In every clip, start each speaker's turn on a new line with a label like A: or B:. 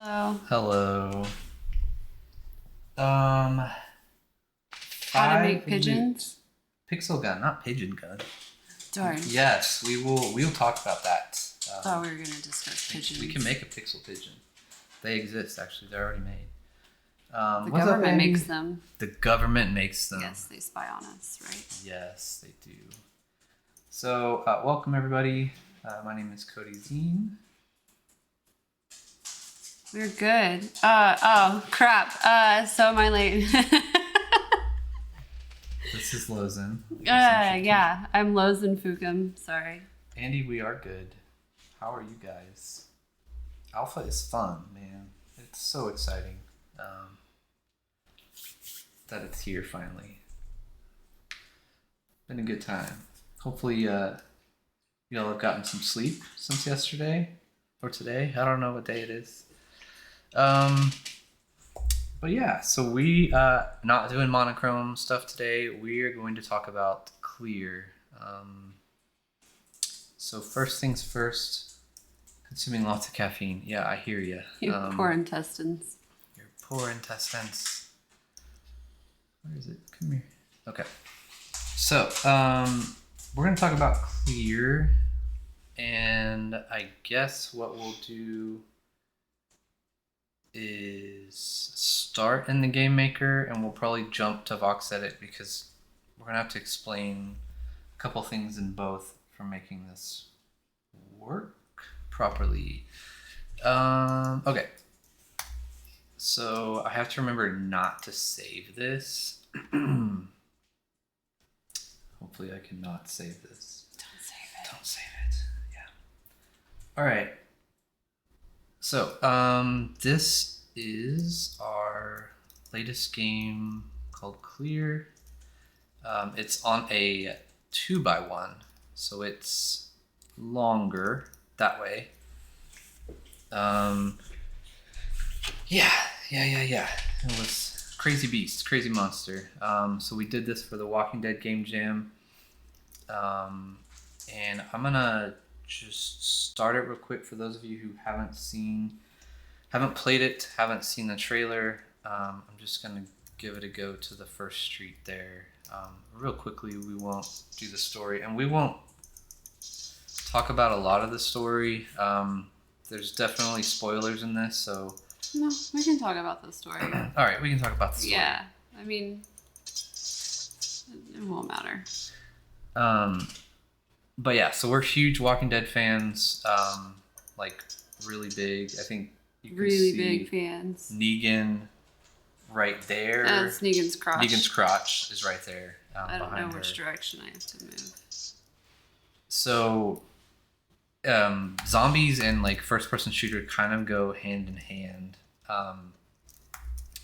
A: Hello.
B: Hello. Um,
A: How to make
B: 5
A: pigeons?
B: Pixel gun, not pigeon gun.
A: Darn.
B: Yes, we will. We'll talk about that.
A: Thought we were gonna discuss pigeons.
B: We can make a pixel pigeon. They exist. Actually, they're already made.
A: The
B: What's up,
A: government
B: Andy?
A: makes them.
B: The government makes them.
A: Yes, they spy on us, right?
B: Yes, they do. So, welcome everybody. My name is Cody Zine.
A: We're good. Oh crap. So am I late?
B: This is Lozen.
A: Yeah. I'm Lozen Fukum. Sorry.
B: Andy, we are good. How are you guys? Alpha is fun, man. It's so exciting that it's here finally. Been a good time. Hopefully, y'all have gotten some sleep since yesterday or today. I don't know what day it is. But yeah, so we not doing monochrome stuff today. We are going to talk about clear. So first things first, consuming lots of caffeine. Yeah, I hear you.
A: Your poor intestines.
B: Your poor intestines. Where is it? Come here. Okay. So, we're going to talk about clear, and I guess what we'll do is start in the game maker, and we'll probably jump to Vox Edit because we're going to have to explain a couple things in both for making this work properly. Okay. So I have to remember not to save this. Hopefully I cannot save this.
A: Don't save it.
B: Don't save it. Yeah. All right. So, this is our latest game called Clear. It's on a 2x1, so it's longer that way. Yeah. It was crazy beast, crazy monster. So we did this for the Walking Dead Game Jam. And I'm gonna just start it real quick for those of you who haven't played it, haven't seen the trailer. I'm just gonna give it a go to the first street there. Real quickly, we won't do the story, and we won't talk about a lot of the story. There's definitely spoilers in this, so...
A: No, we can talk about the story.
B: All right, we can talk about the story.
A: Yeah, I mean, it won't matter.
B: But yeah, so we're huge Walking Dead fans, like really big. I think you can
A: Really
B: see
A: big fans.
B: Negan right there.
A: That's Negan's crotch.
B: Negan's crotch is right there.
A: I don't
B: behind
A: know which
B: her.
A: direction I have to move.
B: So, zombies and like first-person shooter kind of go hand in hand.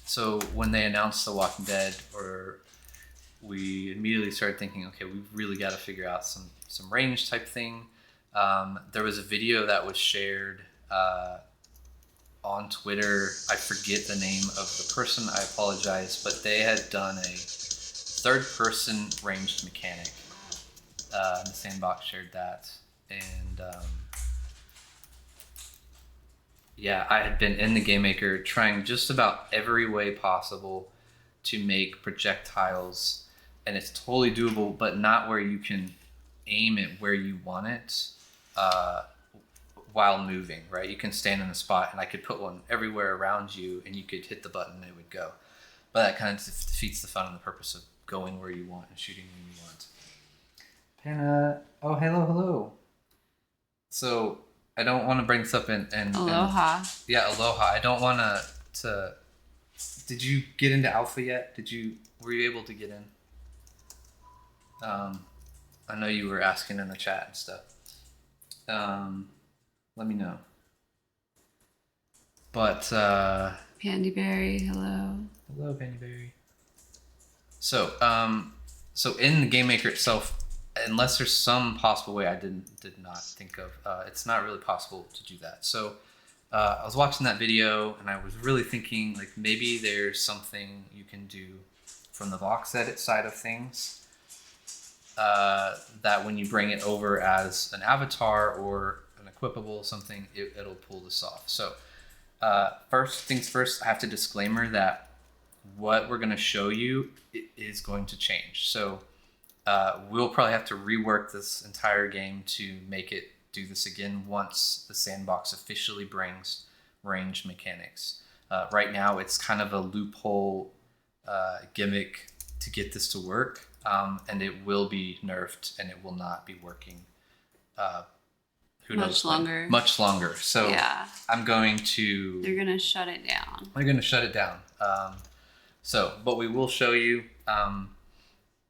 B: So when they announced The Walking Dead, we immediately started thinking, okay, we've really got to figure out some range type thing. There was a video that was shared on Twitter. I forget the name of the person. I apologize, but they had done a third-person ranged mechanic. The Sandbox shared that, and yeah, I had been in the game maker trying just about every way possible to make projectiles, and it's totally doable, but not where you can aim it where you want it while moving, right? You can stand in a spot, and I could put one everywhere around you, and you could hit the button, and it would go. But that kind of defeats the fun and the purpose of going where you want and shooting when you want. Hannah, oh, hello. So I don't want to bring this up and
A: Aloha.
B: yeah, aloha. I don't want to. Did you get into alpha yet? Were you able to get in? I know you were asking in the chat and stuff. Let me know. But
A: Pandyberry, hello.
B: hello, Pennyberry. So so in the game maker itself, unless there's some possible way I did not think of, it's not really possible to do that. So I was watching that video, and I was really thinking, like, maybe there's something you can do from the Vox Edit side of things that when you bring it over as an avatar or an equipable something, it'll pull this off. So First things first, I have to disclaimer that what we're going to show you is going to change. So we'll probably have to rework this entire game to make it do this again once the Sandbox officially brings range mechanics. Right now, it's kind of a loophole gimmick to get this to work, and it will be nerfed and it will not be working. Who knows? Much longer. So
A: yeah.
B: I'm going to.
A: They're gonna shut it down.
B: They're gonna shut it down. But we will show you,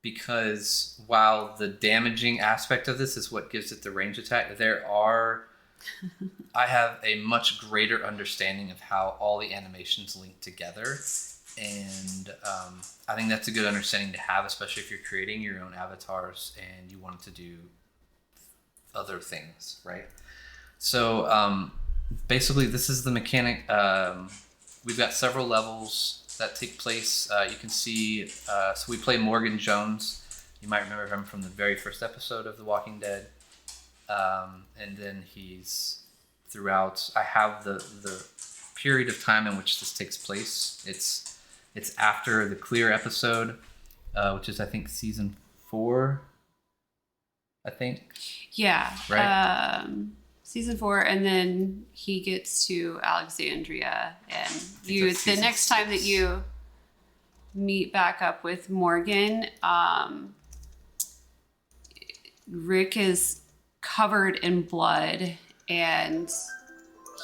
B: because while the damaging aspect of this is what gives it the range attack, I have a much greater understanding of how all the animations link together, and I think that's a good understanding to have, especially if you're creating your own avatars and you want to do other things, right? So basically this is the mechanic. We've got several levels that take place. You can see, so we play Morgan Jones. You might remember him from the very first episode of The Walking Dead. And then he's throughout. I have the period of time in which this takes place. It's after the Clear episode, which is I think season 4. I think.
A: Yeah.
B: Right.
A: Season 4, and then he gets to Alexandria, and the next time that you meet back up with Morgan, Rick is covered in blood and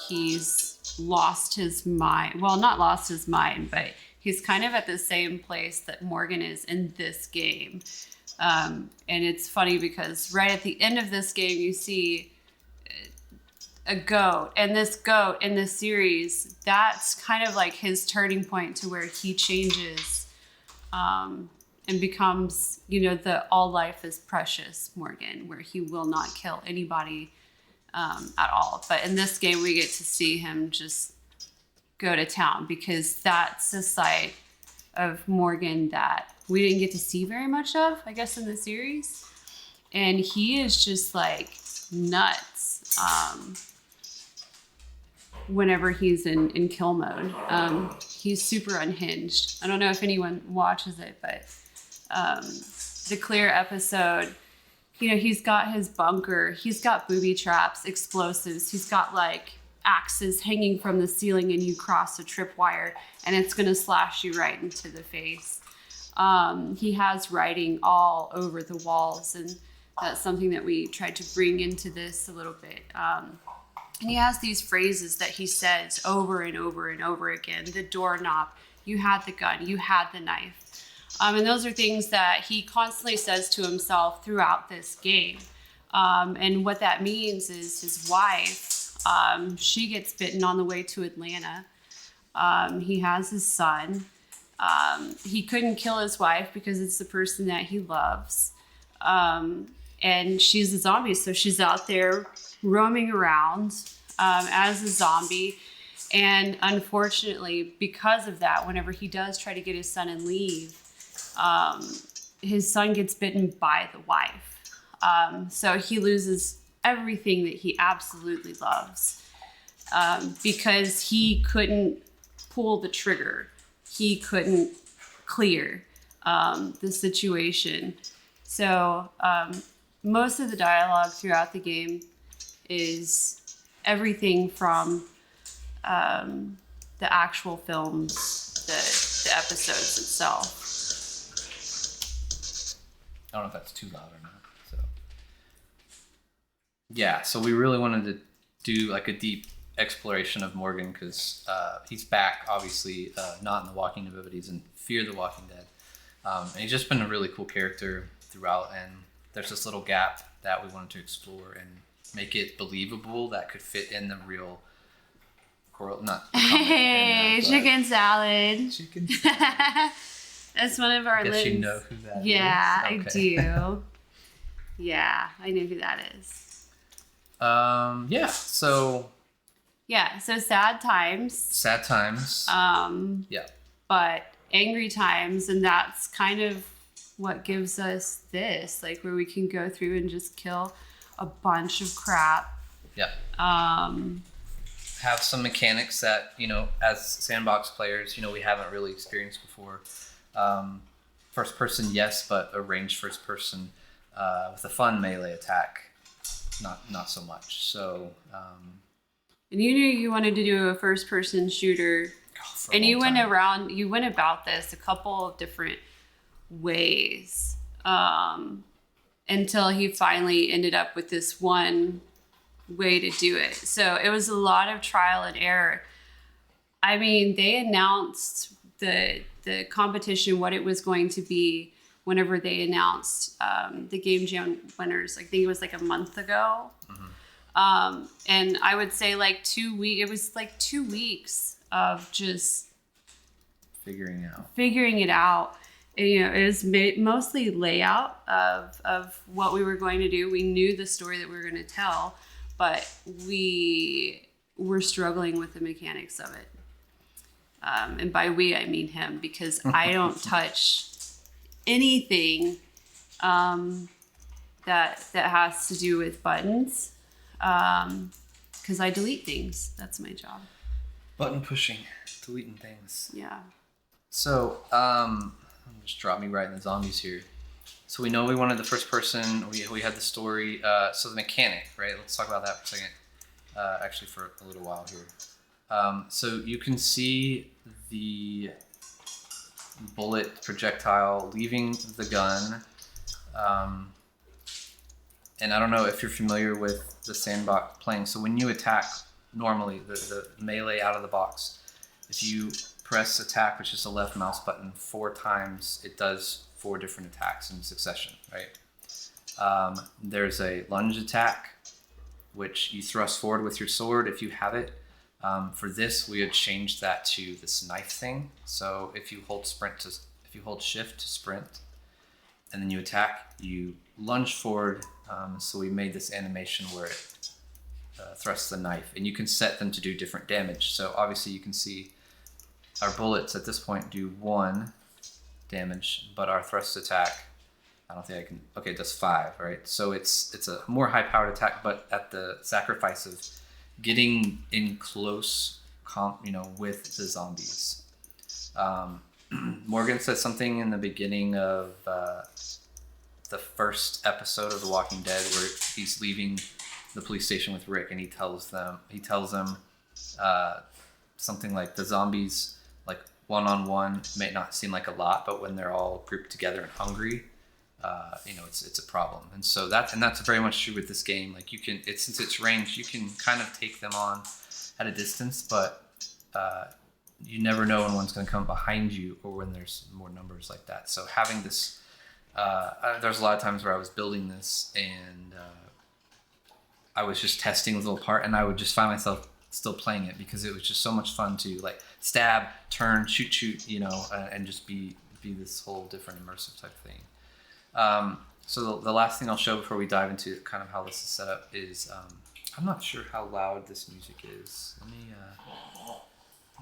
A: he's lost his mind. Well, not lost his mind, but he's kind of at the same place that Morgan is in this game. And it's funny because right at the end of this game, you see a goat, and this goat in this series, that's kind of like his turning point to where he changes and becomes, the all life is precious Morgan, where he will not kill anybody at all. But in this game, we get to see him just go to town, because that's a side of Morgan that we didn't get to see very much of, I guess, in the series. And he is just like nuts whenever he's in kill mode. He's super unhinged. I don't know if anyone watches it, but the Clear episode, he's got his bunker, he's got booby traps, explosives, he's got like axes hanging from the ceiling, and you cross a tripwire and it's going to slash you right into the face. He has writing all over the walls, and that's something that we tried to bring into this a little bit. And he has these phrases that he says over and over and over again. The doorknob, you had the gun, you had the knife. And those are things that he constantly says to himself throughout this game. And what that means is his wife, she gets bitten on the way to Atlanta. He has his son. He couldn't kill his wife because it's the person that he loves. And she's a zombie, so she's out there roaming around as a zombie. And unfortunately, because of that, whenever he does try to get his son and leave, his son gets bitten by the wife. So he loses everything that he absolutely loves because he couldn't pull the trigger. He couldn't clear the situation. So most of the dialogue throughout the game is everything from the actual films, the episodes itself.
B: I don't know if that's too loud or not. So yeah, so we really wanted to do like a deep exploration of Morgan because he's back, obviously, not in The Walking Dead, but he's in Fear the Walking Dead. And he's just been a really cool character throughout, and there's this little gap that we wanted to explore and make it believable that could fit in the real
A: Hey, chicken salad.
B: Chicken salad.
A: That's one of our
B: I guess
A: lists.
B: you know who that is.
A: Yeah,
B: Okay.
A: I do. Yeah, I know who that is.
B: Yeah, so
A: sad times.
B: sad times. Yeah.
A: But angry times, and that's kind of what gives us this, like where we can go through and just kill a bunch of crap.
B: Yeah. have some mechanics that, as Sandbox players, we haven't really experienced before. First person, yes, but a ranged first person with a fun melee attack, not so much. So.
A: And you knew you wanted to do a first person shooter, and you went about this a couple of different ways until he finally ended up with this one way to do it. So it was a lot of trial and error. I mean, they announced the competition, what it was going to be, whenever they announced the Game Jam winners. I think it was like a month ago. Mm-hmm. And I would say like 2 weeks. It was like 2 weeks of just
B: figuring
A: it out. And, it was mostly layout of what we were going to do. We knew the story that we were going to tell, but we were struggling with the mechanics of it. And by we, I mean him, because I don't touch anything that has to do with buttons, because I delete things. That's my job.
B: Button pushing, deleting things.
A: Yeah.
B: So, just drop me right in the zombies here. So we know we wanted the first person. We had the story. So the mechanic, right? Let's talk about that for a second. Actually, for a little while here. So you can see the bullet projectile leaving the gun. And I don't know if you're familiar with the Sandbox playing. So when you attack normally, the melee out of the box, if you press attack, which is the left mouse button, 4 times, it does 4 different attacks in succession, right? There's a lunge attack, which you thrust forward with your sword if you have it. For this, we had changed that to this knife thing. So if you hold shift to sprint, and then you attack, you lunge forward. So we made this animation where it thrusts the knife, and you can set them to do different damage. So obviously you can see our bullets at this point do 1 damage, but our thrust attack, I don't think I can. Okay, it does 5, right? So it's a more high-powered attack, but at the sacrifice of getting in close, with the zombies. Morgan said something in the beginning of the first episode of The Walking Dead where he's leaving the police station with Rick, and he tells them something like the zombies, like one-on-one, may not seem like a lot, but when they're all grouped together and hungry, it's a problem. And so that's very much true with this game. Like since it's ranged, you can kind of take them on at a distance, but you never know when one's going to come behind you or when there's more numbers like that. So having this, there's a lot of times where I was building this and I was just testing a little part, and I would just find myself still playing it because it was just so much fun to like stab, turn, shoot, and just be this whole different immersive type thing. So the last thing I'll show before we dive into kind of how this is set up is, I'm not sure how loud this music is. Let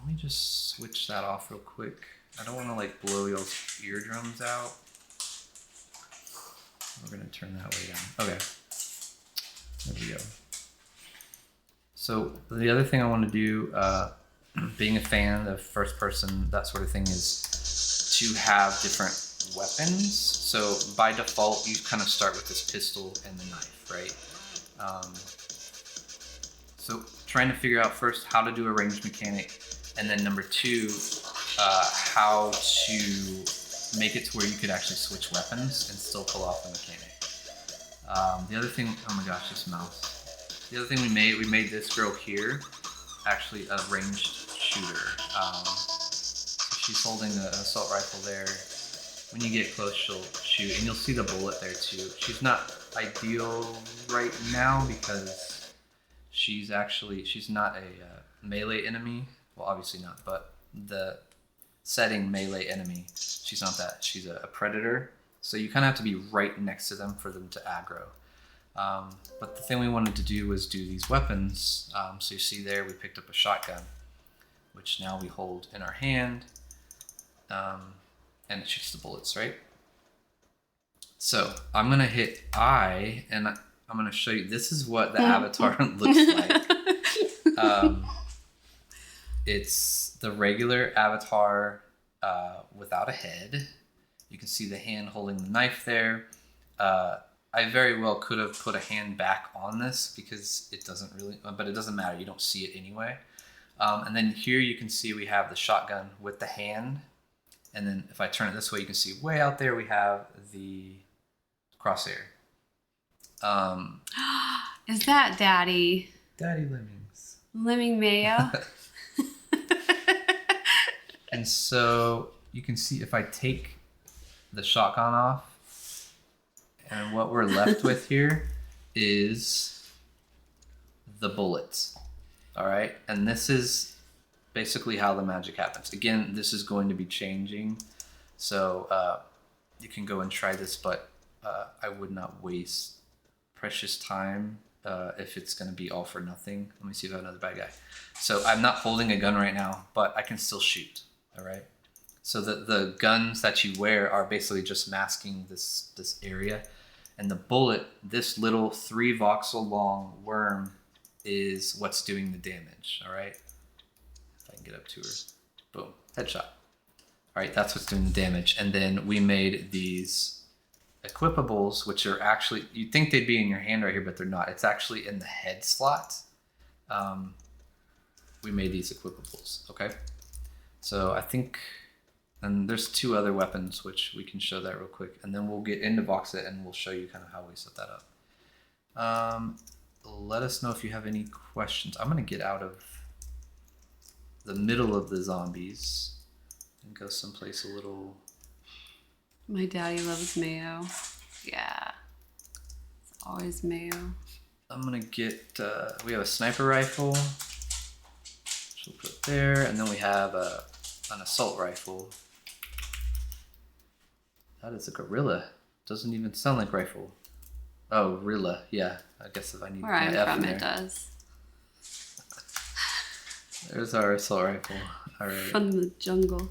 B: me just switch that off real quick. I don't want to like blow y'all's eardrums out. We're gonna turn that way down. Okay, there we go. So the other thing I want to do, being a fan of first person, that sort of thing, is to have different weapons. So by default, you kind of start with this pistol and the knife, right? So trying to figure out first how to do a ranged mechanic, and then number 2, how to make it to where you could actually switch weapons and still pull off the mechanic. The other thing, oh my gosh, this mouse. The other thing we made this girl here actually a ranged shooter. So she's holding an assault rifle there. When you get close, she'll shoot, and you'll see the bullet there too. She's not ideal right now because she's not a melee enemy. Well, obviously not, but the setting melee enemy, she's not that. She's a predator. So you kind of have to be right next to them for them to aggro. But the thing we wanted to do was do these weapons. So you see there, we picked up a shotgun, which now we hold in our hand, and it shoots the bullets, right? So I'm gonna hit I, and I'm gonna show you. This is what the avatar looks like. It's the regular avatar without a head. You can see the hand holding the knife there. I very well could have put a hand back on this because it doesn't really, but it doesn't matter. You don't see it anyway. And then here you can see we have the shotgun with the hand. And then if I turn it this way, you can see way out there we have the crosshair.
A: Is that Daddy?
B: Daddy Lemmings.
A: Lemming Mayo?
B: And so you can see if I take the shotgun off, and what we're left with here is the bullets. All right, and this is basically how the magic happens. Again, this is going to be changing, so you can go and try this, but I would not waste precious time if it's going to be all for nothing. Let me see if I have another bad guy. So I'm not holding a gun right now, but I can still shoot. All right. So the guns that you wear are basically just masking this area, and the bullet, this little 3 voxel long worm, is what's doing the damage. All right. If I can get up to her, boom, headshot. All right, that's what's doing the damage. And then we made these equipables, which are actually, you'd think they'd be in your hand right here, but they're not. It's actually in the head slot. We made these equipables. Okay. So I think, and there's 2 other weapons, which we can show that real quick. And then we'll get into Voxit and we'll show you kind of how we set that up. Let us know if you have any questions. I'm going to get out of the middle of the zombies and go someplace a little...
A: My daddy loves mayo. Yeah. It's always mayo.
B: I'm going to get, we have a sniper rifle, which we'll put there. And then we have an assault rifle. That is a gorilla. Doesn't even sound like rifle. Oh, Rilla. Yeah, I guess if I need
A: Where I'm
B: F
A: from,
B: in
A: it
B: there.
A: does.
B: There's our assault rifle. All right.
A: From the jungle.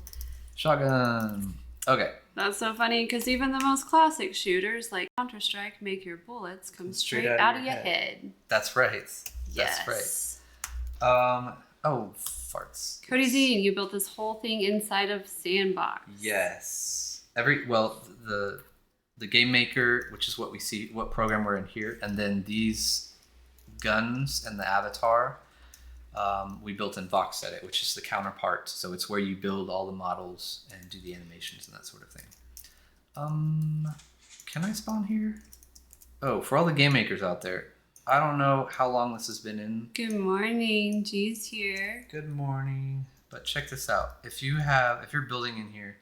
B: Shotgun. Okay.
A: That's so funny because even the most classic shooters like Counter-Strike make your bullets come straight out of your head.
B: That's right.
A: Yes.
B: That's right. Oh, farts.
A: Cody Zine, you built this whole thing inside of Sandbox.
B: Yes. The game maker, which is what we see, what program we're in here, and then these guns and the avatar, we built in Voxedit, which is the counterpart. So it's where you build all the models and do the animations and that sort of thing. Can I spawn here? Oh, for all the game makers out there, I don't know how long this has been in.
A: Good morning, G's here.
B: Good morning. But check this out. If you're building in here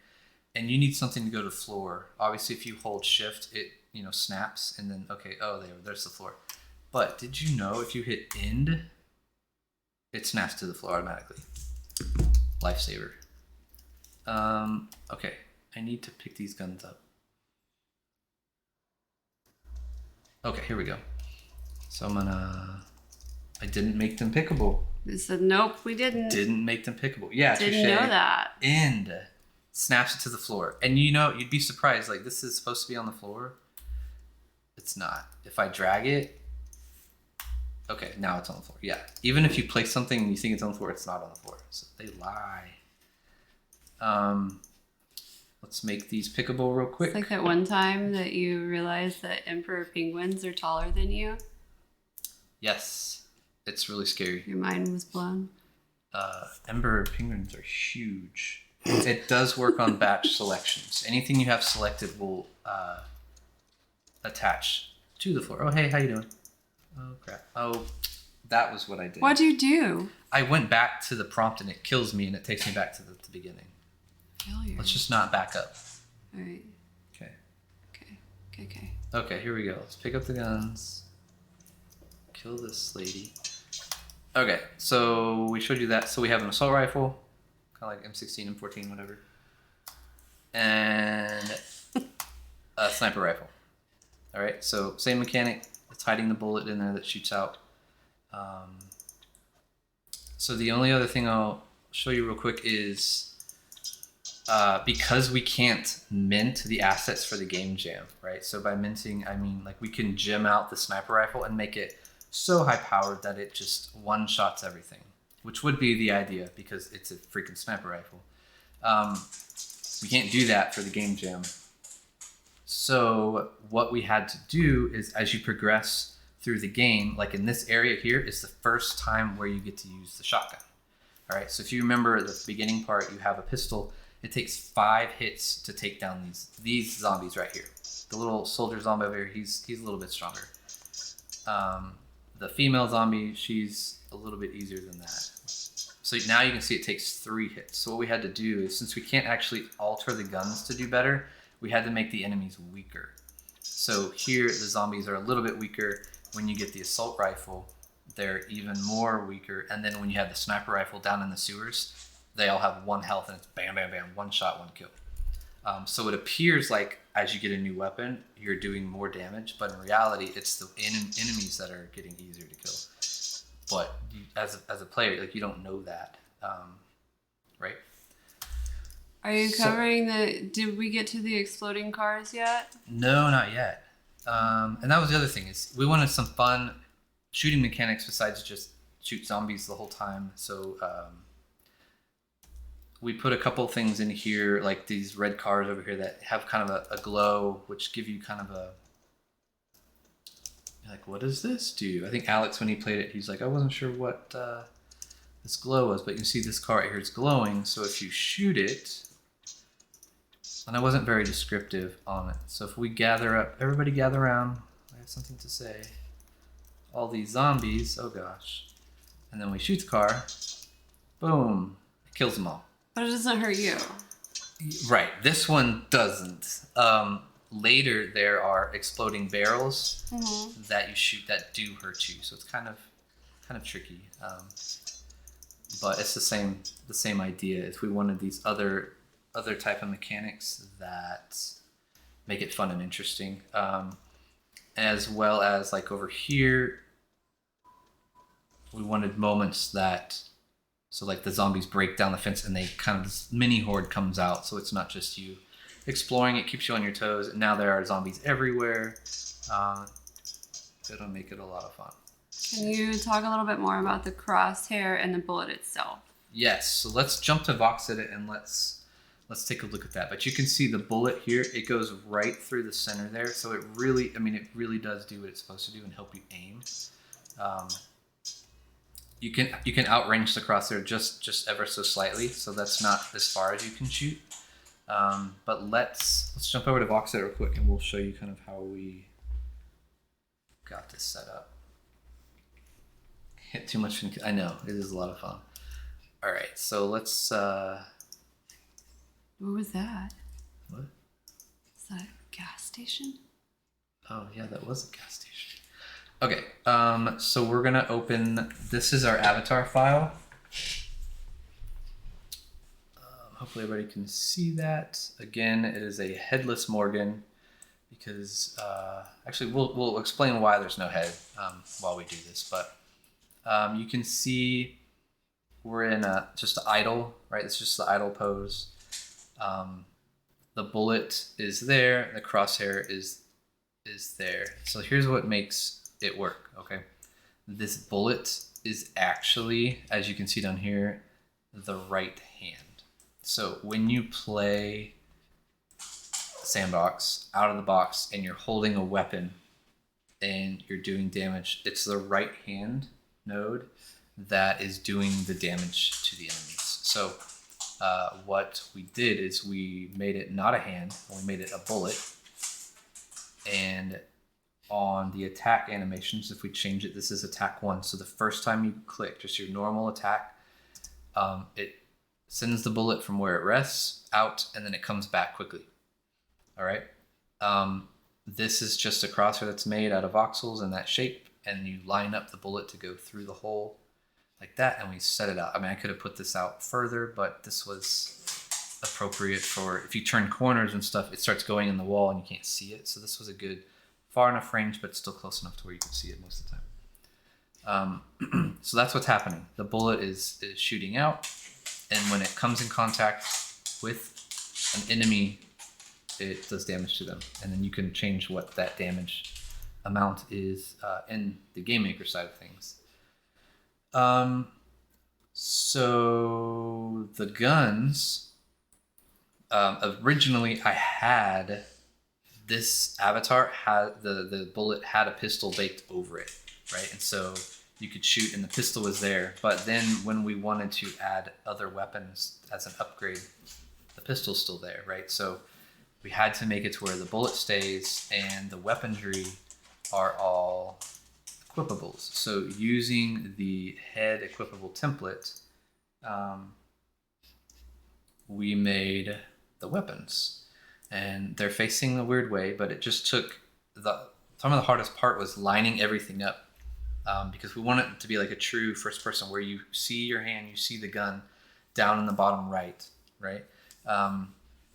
B: and you need something to go to floor, obviously if you hold shift, it, snaps and then, okay, oh, there's the floor. But did you know if you hit end, it snaps to the floor automatically? Lifesaver. Okay, I need to pick these guns up. Okay, here we go. So I didn't make them pickable.
A: They said, nope, we didn't.
B: Didn't make them pickable. Yeah,
A: didn't know that.
B: End. Snaps it to the floor. And you'd be surprised, like this is supposed to be on the floor. It's not. If I drag it, okay, now it's on the floor. Yeah, even if you place something and you think it's on the floor, it's not on the floor. So they lie. Let's make these pickable real quick.
A: It's like that one time that you realized that emperor penguins are taller than you.
B: Yes, it's really scary.
A: Your mind was blown.
B: Emperor penguins are huge. It does work on batch selections. Anything you have selected will attach to the floor. Oh, hey, how you doing? Oh, crap. Oh, that was what I did.
A: What'd you do?
B: I went back to the prompt and it kills me and it takes me back to the beginning.
A: Failure.
B: Let's just not back up.
A: All right.
B: Okay.
A: Okay.
B: Okay, here we go. Let's pick up the guns. Kill this lady. Okay, so we showed you that. So we have an assault rifle, kind of like M16, M14, whatever. And a sniper rifle. All right, so same mechanic. It's hiding the bullet in there that shoots out. So the only other thing I'll show you real quick is because we can't mint the assets for the game jam, right? So by minting, I mean like we can gem out the sniper rifle and make it so high powered that it just one-shots everything which would be the idea because it's a freaking sniper rifle. We can't do that for the game jam. So what we had to do is, as you progress through the game, like in this area here is the first time where you get to use the shotgun. All right, so if you remember the beginning part, you have a pistol. It takes 5 hits to take down these zombies right here. The little soldier zombie over here, he's a little bit stronger. The female zombie, she's a little bit easier than that. So now you can see it takes 3 hits. So what we had to do is, since we can't actually alter the guns to do better, we had to make the enemies weaker. So here, the zombies are a little bit weaker. When you get the assault rifle, they're even more weaker. And then when you have the sniper rifle down in the sewers, they all have 1 health, and it's bam, bam, bam, 1 shot, 1 kill. So it appears like as you get a new weapon, you're doing more damage, but in reality, it's the enemies that are getting easier to kill. But as a player, like, you don't know that, right?
A: Are you covering did we get to the exploding cars yet?
B: No, not yet. And that was the other thing, is we wanted some fun shooting mechanics besides just shoot zombies the whole time. So we put a couple things in here, like these red cars over here that have kind of a glow, which give you kind of a, like, what does this do? I think Alex, when he played it, he's like, I wasn't sure what this glow was, but you can see this car right here is glowing. So if you shoot it, and I wasn't very descriptive on it. So if we gather up, everybody gather around. I have something to say. All these zombies, oh gosh. And then we shoot the car, boom, it kills them all.
A: But it doesn't hurt you.
B: Right, this one doesn't. Later, there are exploding barrels that you shoot that do hurt you. So it's kind of tricky. But it's the same idea. If we wanted these other type of mechanics that make it fun and interesting, as well as, like, over here, we wanted moments that, so like the zombies break down the fence and they kind of, this mini horde comes out, so it's not just you exploring, it keeps you on your toes. And now there are zombies everywhere. It'll make it a lot of fun.
A: Can you talk a little bit more about the crosshair and the bullet itself?
B: Yes, so let's jump to Vox Edit and let's take a look at that. But you can see the bullet here, it goes right through the center there. So it really does do what it's supposed to do and help you aim. You can outrange the crosshair just ever so slightly, so that's not as far as you can shoot. But let's jump over to Vox Edit real quick, and we'll show you kind of how we got this set up. Hit too much. I know, it is a lot of fun. All right, so let's.
A: What was that?
B: What?
A: Is that a gas station?
B: Oh yeah, that was a gas station. Okay, so we're gonna open, this is our avatar file. Hopefully everybody can see that. Again, it is a headless Morgan because, actually we'll explain why there's no head while we do this, but you can see we're in just idle, right? It's just the idle pose. The bullet is there, the crosshair is there. So here's what makes it work, okay? This bullet is actually, as you can see down here, the right hand. So when you play Sandbox out of the box and you're holding a weapon and you're doing damage, it's the right hand node that is doing the damage to the enemies. So what we did is we made it not a hand, we made it a bullet. And on the attack animations, if we change it, this is attack 1. So the first time you click, just your normal attack, it sends the bullet from where it rests out, and then it comes back quickly. All right. This is just a crosshair that's made out of voxels in that shape, and you line up the bullet to go through the hole like that, and we set it out. I mean, I could have put this out further, but this was appropriate for if you turn corners and stuff, it starts going in the wall and you can't see it. So this was a good, far enough range, but still close enough to where you can see it most of the time. So that's what's happening. The bullet is shooting out, and when it comes in contact with an enemy, it does damage to them. And then you can change what that damage amount is in the Game Maker side of things. So the guns, originally I had this avatar had the bullet had a pistol baked over it, right? And so you could shoot and the pistol was there. But then when we wanted to add other weapons as an upgrade, the pistol's still there, right? So we had to make it to where the bullet stays and the weaponry are all equipables. So using the head equipable template, we made the weapons, and they're facing a weird way, but it just took some of the hardest part was lining everything up, because we want it to be like a true first person where you see your hand, you see the gun down in the bottom right.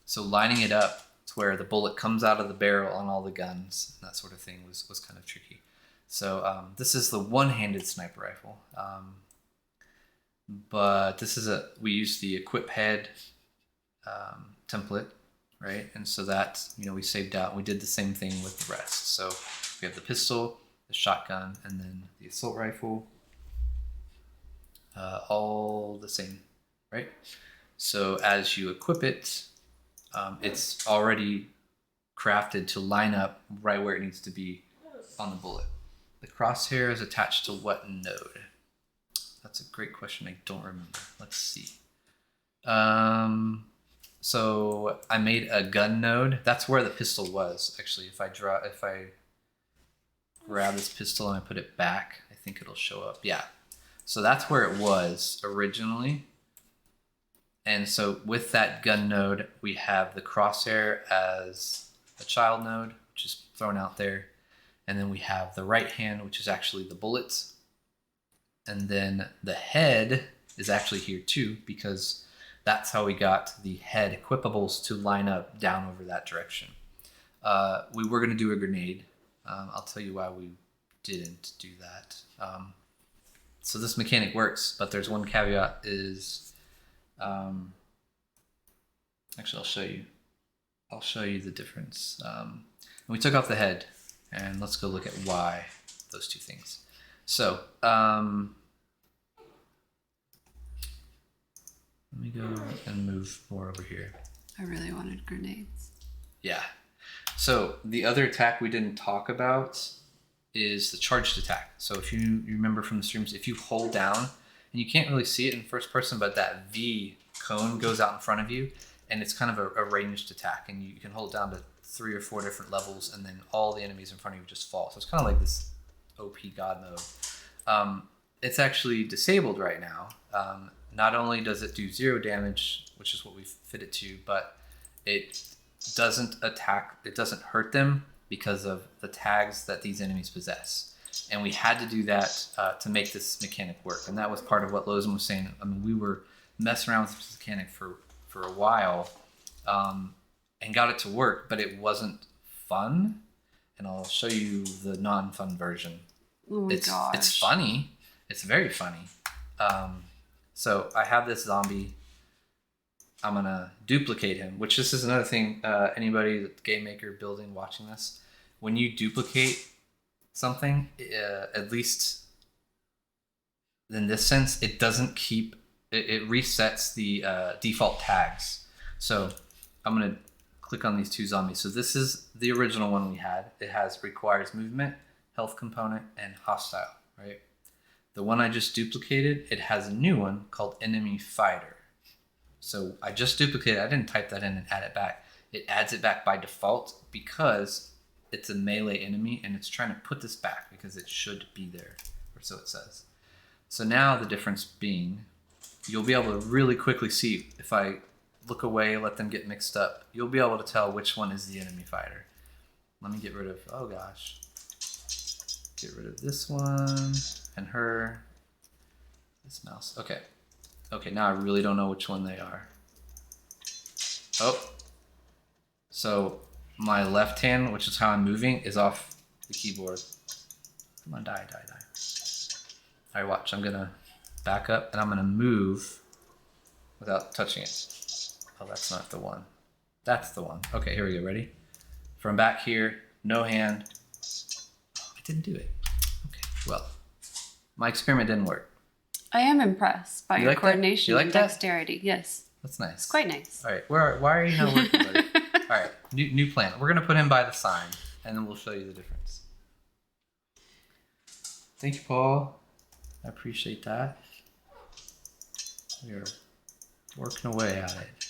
B: So lining it up to where the bullet comes out of the barrel on all the guns and that sort of thing was kind of tricky. So this is the one-handed sniper rifle, but this is we use the equip head template, right? And so that, we saved out. We did the same thing with the rest. So we have the pistol, the shotgun, and then the assault rifle, all the same, right? So as you equip it, it's already crafted to line up right where it needs to be on the bullet. The crosshair is attached to what node? That's a great question. I don't remember. Let's see. So I made a gun node. That's where the pistol was. Actually, if I grab this pistol and I put it back, I think it'll show up. Yeah. So that's where it was originally. And so with that gun node, we have the crosshair as a child node, which is thrown out there. And then we have the right hand, which is actually the bullets. And then the head is actually here too, because that's how we got the head equipables to line up down over that direction. We were going to do a grenade. I'll tell you why we didn't do that. So this mechanic works, but there's one caveat is, actually I'll show you the difference. We took off the head, and let's go look at why those two things. So, let me go and move more over here.
A: I really wanted grenades.
B: Yeah. So the other attack we didn't talk about is the charged attack. So if you remember from the streams, if you hold down, and you can't really see it in first person, but that V cone goes out in front of you, and it's kind of a ranged attack, and you can hold down to 3 or 4 different levels, and then all the enemies in front of you just fall. So it's kind of like this OP God mode. It's actually disabled right now. Not only does it do 0 damage, which is what we've fit it to, but it doesn't attack, it doesn't hurt them because of the tags that these enemies possess. And we had to do that to make this mechanic work. And that was part of what Lozen was saying. I mean, we were messing around with this mechanic for a while, and got it to work, but it wasn't fun. And I'll show you the non-fun version.
A: Oh my gosh.
B: It's funny. It's very funny. So I have this zombie. I'm gonna duplicate him, which this is another thing, anybody, game maker, building, watching this, when you duplicate something, at least in this sense, it doesn't keep, it resets the default tags. So I'm gonna click on these 2 zombies. So this is the original one we had. It requires movement, health component, and hostile, right? The one I just duplicated, it has a new one called enemy fighter. So I just duplicated, I didn't type that in and add it back. It adds it back by default because it's a melee enemy, and it's trying to put this back because it should be there, or so it says. So now the difference being, you'll be able to really quickly see, if I look away, let them get mixed up, you'll be able to tell which one is the enemy fighter. Let me get rid of, oh gosh. Get rid of this one, and her, this mouse, okay. Okay, now I really don't know which one they are. Oh. So my left hand, which is how I'm moving, is off the keyboard. Come on, die. All right, watch. I'm going to back up, and I'm going to move without touching it. Oh, that's not the one. That's the one. Okay, here we go. Ready? From back here, no hand. Oh, I didn't do it. Okay, well, my experiment didn't work.
A: I am impressed by
B: You
A: your
B: like that?
A: coordination
B: You like
A: and
B: that?
A: dexterity. Yes,
B: That's nice.
A: it's quite nice.
B: All right, why are you not working, buddy? All right, new plan. We're gonna put him by the sign, and then we'll show you the difference. Thank you, Paul. I appreciate that. We're working away at it.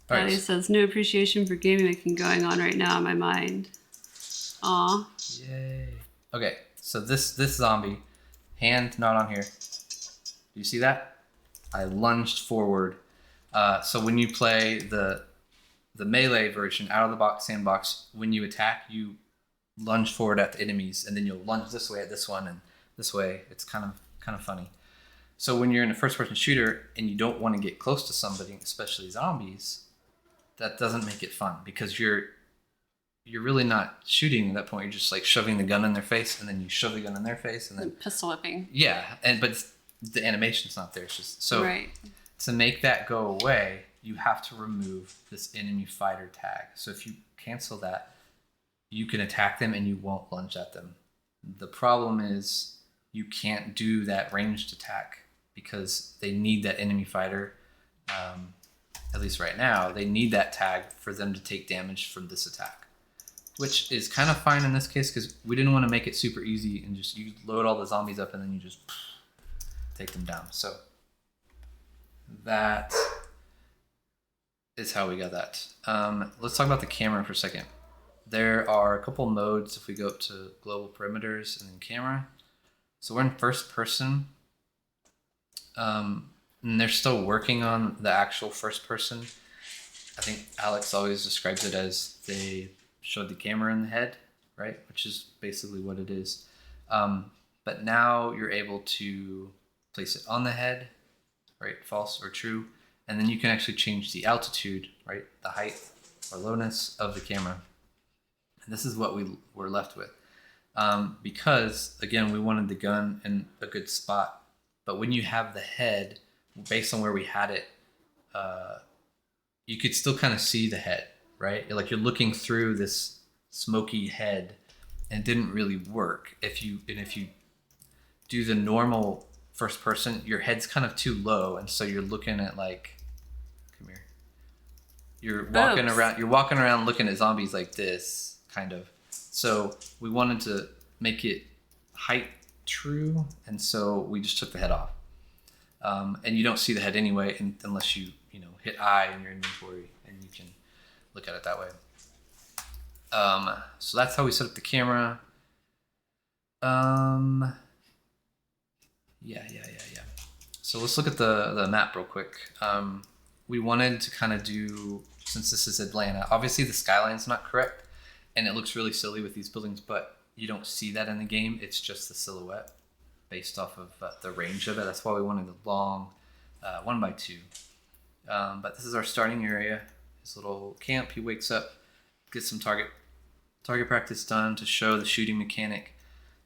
B: All
A: Daddy
B: right.
A: says, no appreciation for game making going on right now in my mind. Aw.
B: Yay. Okay, so this zombie, hand not on here. Do you see that? I lunged forward. So when you play the melee version, out of the box sandbox, when you attack, you lunge forward at the enemies, and then you'll lunge this way at this one and this way. It's kind of funny. So when you're in a first-person shooter and you don't want to get close to somebody, especially zombies, that doesn't make it fun because you're really not shooting at that point. You're just like shoving the gun in their face, and then you shove the gun in their face, and then
A: Pistol whipping.
B: yeah, but the animation's not there. It's just so
A: Right.
B: to make that go away, you have to remove this enemy fighter tag. So if you cancel that, you can attack them and you won't lunge at them. The problem is you can't do that ranged attack because they need that enemy fighter. At least right now, they need that tag for them to take damage from this attack, which is kind of fine in this case because we didn't want to make it super easy and just you load all the zombies up and then you just take them down. So that is how we got that. Let's talk about the camera for a second. There are a couple modes if we go up to global perimeters and then camera. So we're in first person. And they're still working on the actual first person. I think Alex always describes it as they showed the camera in the head, right? Which is basically what it is. But now you're able to place it on the head, right? False or true. And then you can actually change the altitude, right? The height or lowness of the camera. And this is what we were left with. Because, again, we wanted the gun in a good spot. But when you have the head, based on where we had it, you could still kind of see the head, right? Like you're looking through this smoky head, and it didn't really work. If you do the normal first person, your head's kind of too low, and so you're looking at like, come here. You're walking around looking at zombies like this, kind of. So we wanted to make it height true, and so we just took the head off. And you don't see the head anyway unless you hit I in your inventory, and you can look at it that way. So that's how we set up the camera. Yeah. So let's look at the map real quick. We wanted to kind of do, since this is Atlanta, obviously the skyline's not correct, and it looks really silly with these buildings, but you don't see that in the game. It's just the silhouette based off of the range of it. That's why we wanted a long 1x2. But this is our starting area. His little camp. He wakes up, gets some target practice done to show the shooting mechanic,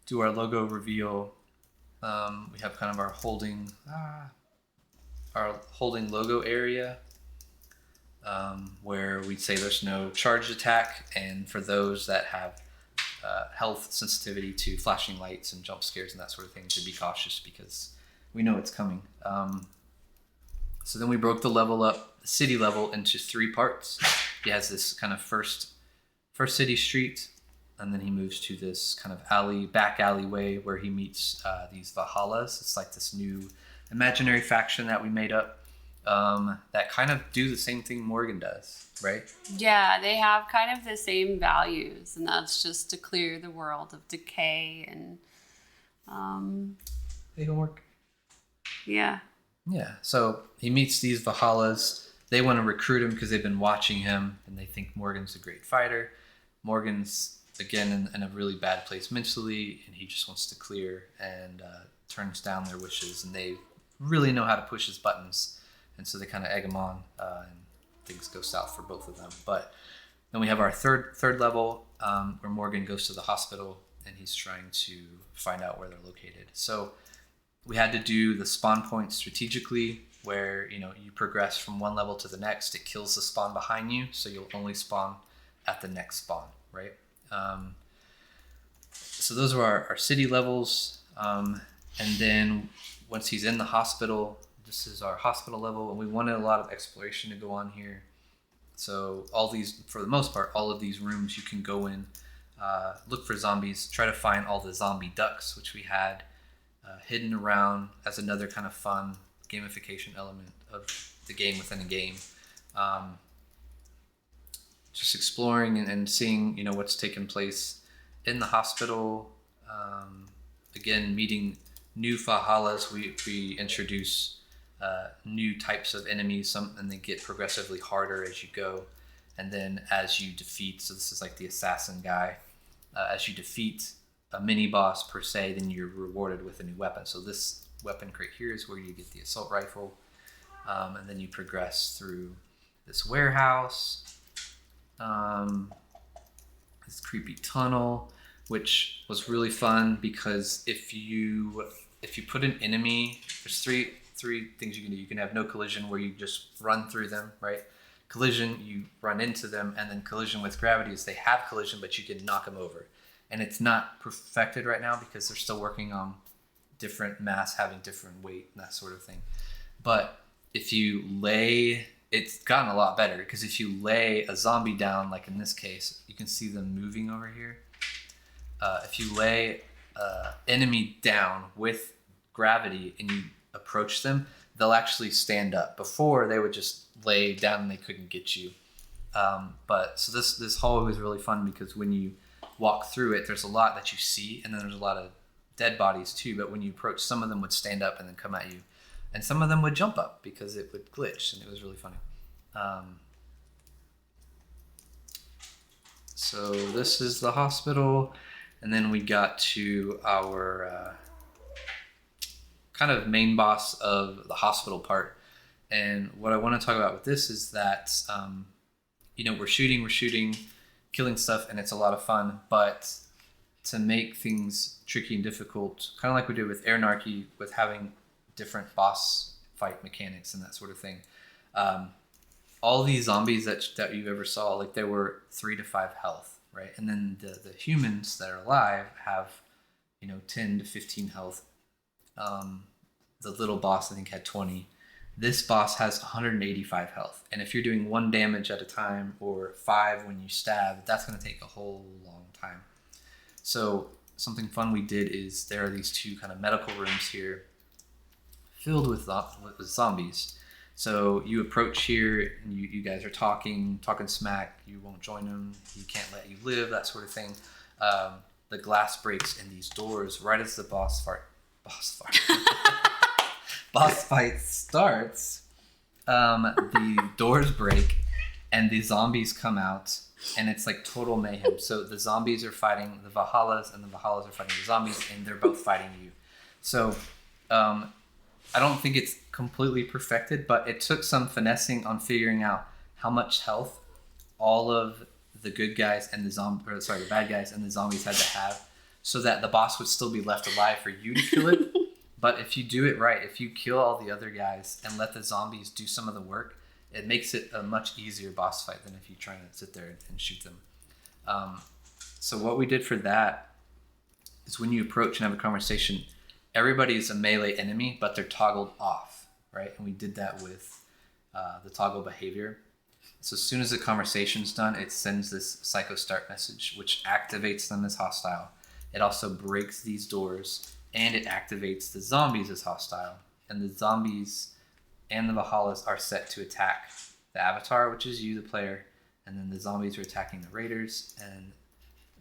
B: do our logo reveal. We have kind of our holding logo area, where we'd say there's no charged attack, and for those that have health sensitivity to flashing lights and jump scares and that sort of thing, to be cautious because we know it's coming. So then we broke the level up, the city level, into 3 parts. He has this kind of first city street, and then he moves to this kind of back alleyway where he meets these Valhallas. It's like this new imaginary faction that we made up that kind of do the same thing Morgan does, right?
A: Yeah, they have kind of the same values, and that's just to clear the world of decay and
B: Hey, homework.
A: Yeah.
B: Yeah, so he meets these Valhallas. They want to recruit him because they've been watching him, and they think Morgan's a great fighter. Morgan's, again, in a really bad place mentally, and he just wants to clear and turns down their wishes, and they really know how to push his buttons, and so they kind of egg him on, and things go south for both of them. But then we have our third level, where Morgan goes to the hospital, and he's trying to find out where they're located. So we had to do the spawn point strategically, where you progress from one level to the next. It kills the spawn behind you, so you'll only spawn at the next spawn, right? So those are our city levels. And then once he's in the hospital, this is our hospital level, and we wanted a lot of exploration to go on here. So all these, for the most part, all of these rooms you can go in, look for zombies, try to find all the zombie ducks, which we had hidden around as another kind of fun gamification element of the game within a game. Just exploring and seeing, what's taking place in the hospital. Again, meeting new Valhallas. We introduce new types of enemies, and they get progressively harder as you go. And then as you defeat, so this is like the assassin guy, as you defeat a mini boss per se, then you're rewarded with a new weapon. So this weapon crate here is where you get the assault rifle, and then you progress through this warehouse, this creepy tunnel, which was really fun because if you put an enemy, there's three things you can do. You can have no collision, where you just run through them, right? Collision, you run into them, and then collision with gravity is they have collision, but you can knock them over. And it's not perfected right now because they're still working on different mass having different weight and that sort of thing. But if you lay, it's gotten a lot better, because if you lay a zombie down, like in this case, you can see them moving over here. If you lay enemy down with gravity and you approach them, they'll actually stand up. Before, they would just lay down and they couldn't get you. But so this hallway was really fun because when you walk through it, there's a lot that you see, and then there's a lot of dead bodies too. But when you approach, some of them would stand up and then come at you, and some of them would jump up because it would glitch, and it was really funny. So this is the hospital, and then we got to our kind of main boss of the hospital part. And what I want to talk about with this is that we're shooting, killing stuff, and it's a lot of fun. But to make things tricky and difficult, kind of like we did with Anarchy, with having different boss fight mechanics and that sort of thing. All these zombies that you ever saw, like, there were 3 to 5 health, right? And then the humans that are alive have 10 to 15 health. The little boss, I think, had 20. This boss has 185 health. And if you're doing 1 damage at a time or 5 when you stab, that's going to take a whole long time. So something fun we did is there are these 2 kind of medical rooms here filled with zombies. So you approach here and you guys are talking smack. You won't join them. He can't let you live, that sort of thing. The glass breaks in these doors right as the boss fight starts. The doors break and the zombies come out, and it's like total mayhem. So the zombies are fighting the Valhallas, and the Valhallas are fighting the zombies, and they're both fighting you. So I don't think it's completely perfected, but it took some finessing on figuring out how much health all of the good guys and the bad guys and the zombies had to have, so that the boss would still be left alive for you to kill it. But if you do it right, if you kill all the other guys and let the zombies do some of the work, it makes it a much easier boss fight than if you try to sit there and shoot them. So what we did for that is when you approach and have a conversation, everybody is a melee enemy, but they're toggled off, right? And we did that with the toggle behavior. So as soon as the conversation's done, it sends this psycho start message, which activates them as hostile. It also breaks these doors, and it activates the zombies as hostile. And the zombies and the Valhallas are set to attack the avatar, which is you, the player, and then the zombies are attacking the raiders, and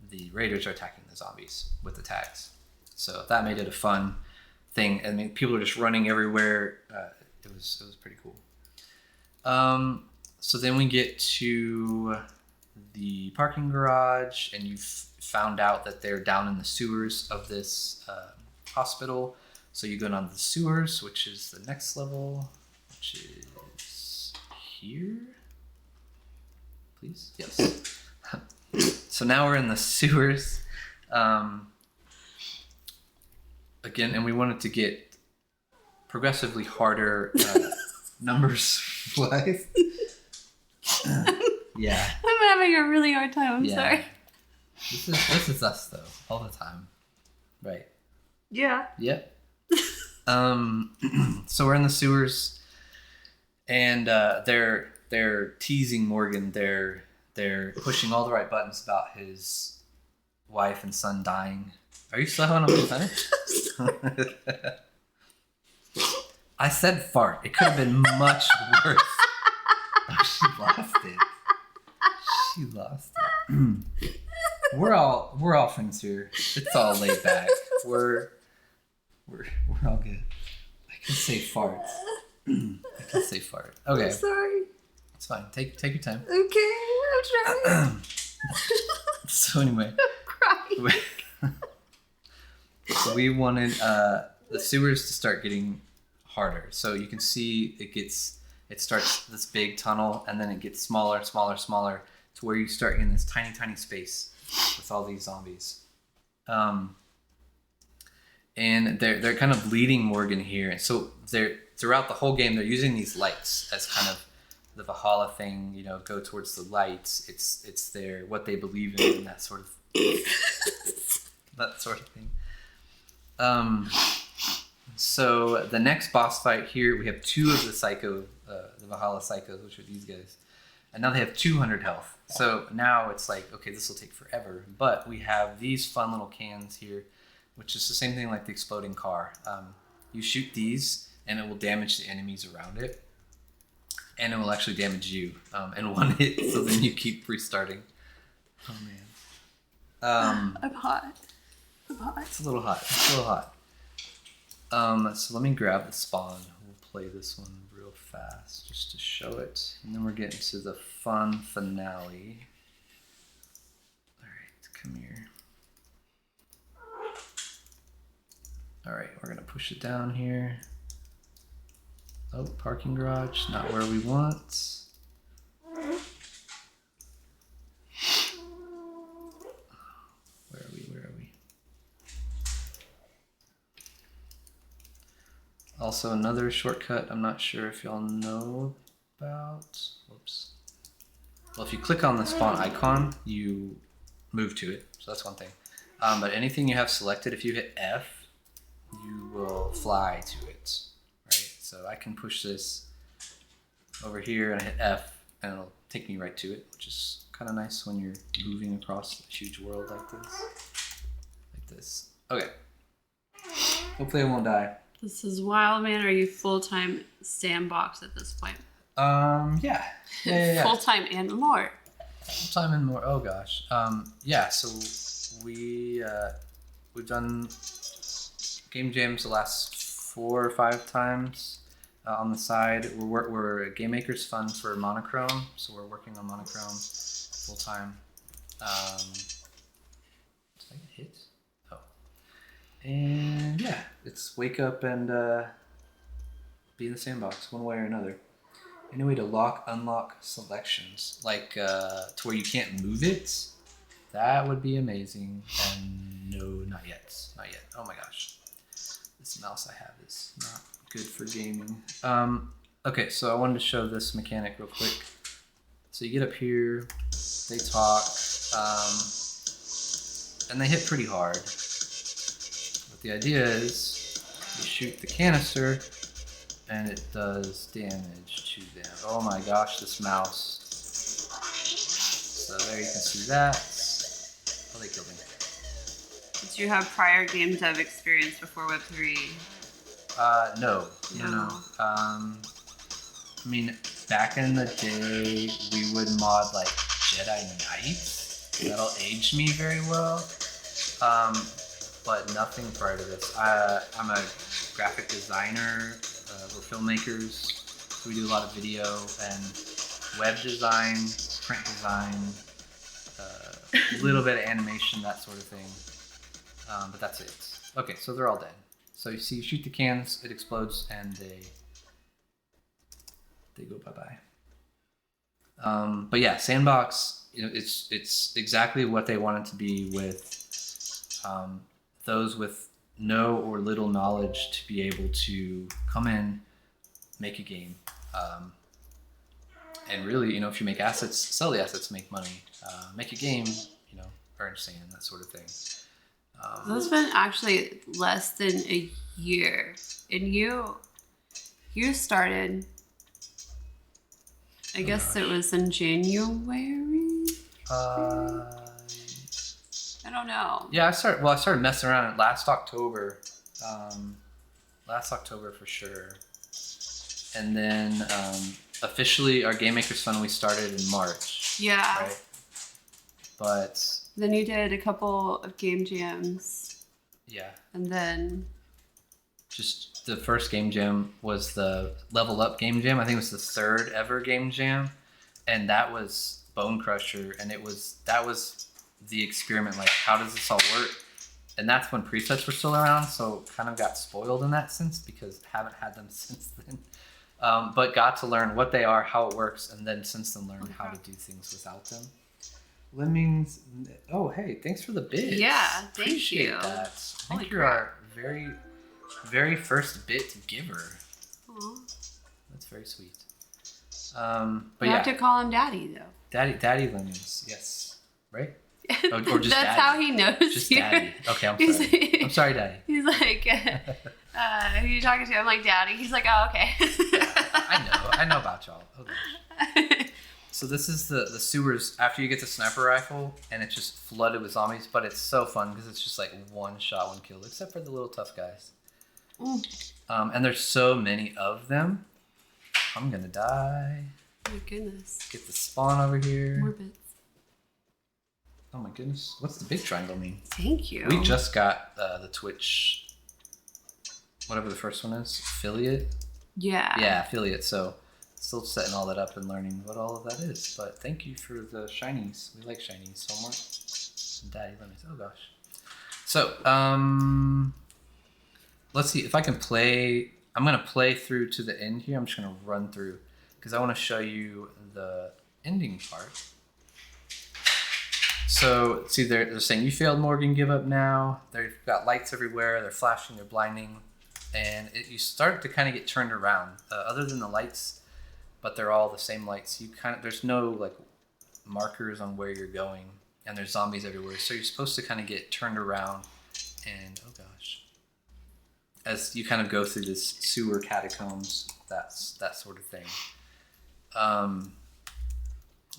B: the raiders are attacking the zombies with the tags. So that made it a fun thing. I mean, people are just running everywhere. It was pretty cool. So then we get to the parking garage, and you've found out that they're down in the sewers of this hospital. So you go down to the sewers, which is the next level, which is here. Please? Yes. So now we're in the sewers. Again, and we wanted to get progressively harder numbers wise. Yeah.
A: I'm having a really hard time. I'm sorry.
B: This is us though, all the time. Right.
A: Yeah.
B: Yep. So we're in the sewers, and they're teasing Morgan. They're pushing all the right buttons about his wife and son dying. Are you still having a hard time? I said fart. It could have been much worse. Oh, she lost it. She lost it. We're all friends here. It's all laid back. We're all good. I can say farts. I can say fart. Okay.
A: I'm sorry.
B: It's fine. Take your time.
A: Okay, I'm trying.
B: So anyway.
A: I'm crying.
B: So we wanted the sewers to start getting harder. So you can see it starts this big tunnel, and then it gets smaller, smaller, smaller, to where you start in this tiny, tiny space with all these zombies. And they're kind of leading Morgan here. And so throughout the whole game, they're using these lights as kind of the Valhalla thing, go towards the lights. It's their what they believe in, and that sort of thing. So the next boss fight here, we have 2 of the Valhalla Psychos, which are these guys. And now they have 200 health. So now it's like, okay, this will take forever. But we have these fun little cans here, which is the same thing like the exploding car. You shoot these, and it will damage the enemies around it. And it will actually damage you in one hit, so then you keep restarting. Oh, man.
A: I'm hot.
B: It's a little hot. So let me grab the spawn. We'll play this one real fast just to show it. And then we're getting to the fun finale. Alright, come here. Alright, we're going to push it down here. Oh, parking garage, not where we want. Where are we? Also, another shortcut I'm not sure if y'all know about. Whoops. Well, if you click on the spawn icon, you move to it. So that's one thing. But anything you have selected, if you hit F, you will fly to it. Right? So I can push this over here and I hit F, and it'll take me right to it, which is kind of nice when you're moving across a huge world like this. Okay. Hopefully I won't die.
A: This is wild, man. Are you full-time Sandbox at this point?
B: Yeah.
A: Full-time and more.
B: Full-time and more. Oh gosh. Yeah. So we've done game jams the last 4 or 5 times on the side. We're Game Maker's Fund for Monochrome, so we're working on Monochrome full-time. Did I get hit? Oh. And yeah, it's wake up and be in the sandbox one way or another. Any way to unlock selections, like to where you can't move it, that would be amazing. And no, not yet. Oh my gosh, this mouse I have is not good for gaming. Okay, so I wanted to show this mechanic real quick. So you get up here, they talk, and they hit pretty hard. But the idea is you shoot the canister, and it does damage to them. Oh my gosh, this mouse. So there you can see that. Oh, they killed me.
A: Did you have prior game dev experience before Web3?
B: No. I mean, back in the day, we would mod like Jedi Knights. That'll age me very well. But nothing prior to this. I'm a graphic designer. We're filmmakers. So we do a lot of video and web design, print design, a little bit of animation, that sort of thing. But that's it. Okay, so they're all dead. So you see, you shoot the cans, it explodes, and they go bye-bye. But yeah, Sandbox, it's exactly what they want it to be, with those with no or little knowledge to be able to come in, make a game. And really, if you make assets, sell the assets, make money. Make a game, earn sand, that sort of thing.
A: So it's been actually less than a year, and you started. I guess it was in January. I don't know.
B: Yeah, I started messing around last October. Last October for sure. And then officially our Game Maker's Fun we started in March.
A: Yeah.
B: Right? But
A: then you did a couple of game jams.
B: Yeah.
A: And then
B: just the first game jam was the Level Up game jam. I think it was the third ever game jam. And that was Bone Crusher, and that was the experiment, like how does this all work? And that's when presets were still around, so kind of got spoiled in that sense because haven't had them since then. But got to learn what they are, how it works, and then since then learned how to do things without them. Lemmings, oh hey, thanks for the bid.
A: Yeah, thank
B: Appreciate
A: you.
B: That. I think you're our very, very first bit giver.
A: Aww.
B: That's very sweet.
A: But you have to call him Daddy though.
B: Daddy Lemmings, yes, right? Or just
A: That's
B: Daddy.
A: how he knows.
B: Just
A: you.
B: Daddy. Okay, I'm sorry. I'm sorry, Daddy.
A: He's like, who are you talking to? I'm like, Daddy. He's like, oh, okay.
B: I know about y'all. Oh gosh. So this is the sewers after you get the sniper rifle, and it's just flooded with zombies, but it's so fun because it's just like one shot, one kill, except for the little tough guys. And there's so many of them. I'm gonna die.
A: Oh my goodness.
B: Get the spawn over here.
A: More bits.
B: Oh my goodness. What's the big triangle mean?
A: Thank you.
B: We just got the Twitch, whatever the first one is, affiliate?
A: Yeah.
B: Yeah, affiliate. So still setting all that up and learning what all of that is. But thank you for the shinies. We like shinies so much. Daddy lemons. Oh gosh. So, let's see if I can play. I'm going to play through to the end here. I'm just going to run through because I want to show you the ending part. So, see, they're saying, you failed, Morgan, give up now. They've got lights everywhere. They're flashing, they're blinding. And you start to kind of get turned around. Other than the lights, but they're all the same lights. There's no, like, markers on where you're going. And there's zombies everywhere. So you're supposed to kind of get turned around. And, oh gosh. As you kind of go through this sewer catacombs, that sort of thing.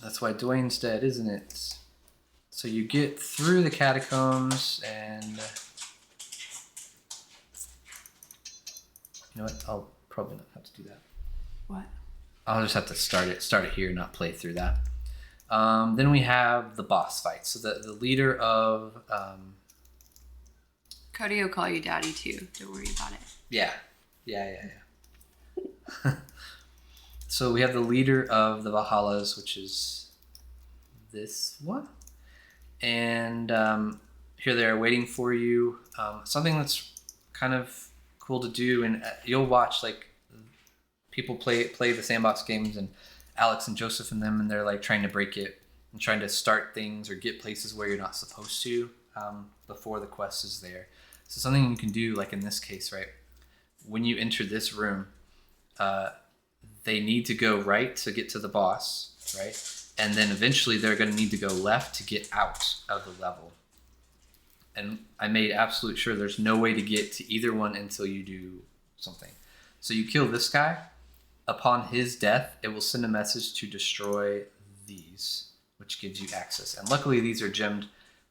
B: That's why Dwayne's dead, isn't it? So you get through the catacombs, and you know what? I'll probably not have to do that.
A: What?
B: I'll just have to start it here, not play through that. Then we have the boss fight. So the leader of
A: Cody will call you Daddy too. Don't worry about it.
B: Yeah. So we have the leader of the Valhallas, which is this one. And here they are waiting for you. Something that's kind of cool to do, and you'll watch like people play the Sandbox games, and Alex and Joseph and them, and they're like trying to break it and trying to start things or get places where you're not supposed to before the quest is there. So something you can do, like in this case, right? When you enter this room, they need to go right to get to the boss, right? And then eventually they're going to need to go left to get out of the level. And I made absolute sure there's no way to get to either one until you do something. So you kill this guy. Upon his death, it will send a message to destroy these, which gives you access. And luckily these are gemmed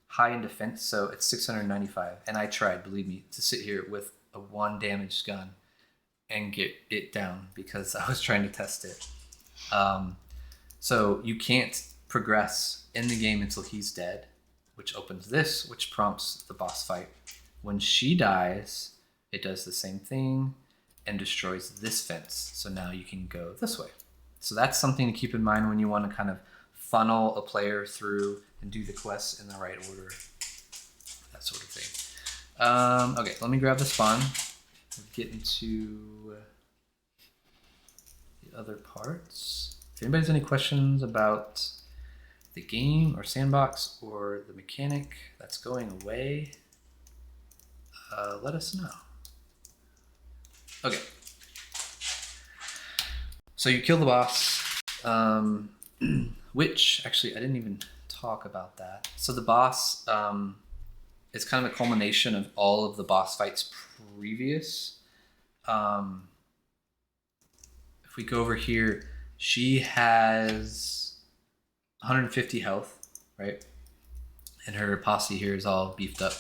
B: high in defense, so it's 695. And I tried, believe me, to sit here with a 1 damaged gun and get it down because I was trying to test it. So you can't progress in the game until he's dead, which opens this, which prompts the boss fight. When she dies, it does the same thing and destroys this fence. So now you can go this way. So that's something to keep in mind when you want to kind of funnel a player through and do the quests in the right order. That sort of thing. Okay, let me grab the spawn. We'll get into the other parts. If anybody has any questions about the game or Sandbox or the mechanic that's going away, let us know. Okay. So you kill the boss, which actually I didn't even talk about that. So the boss, it's kind of a culmination of all of the boss fights previous. If we go over here, she has 150 health, right? And her posse here is all beefed up.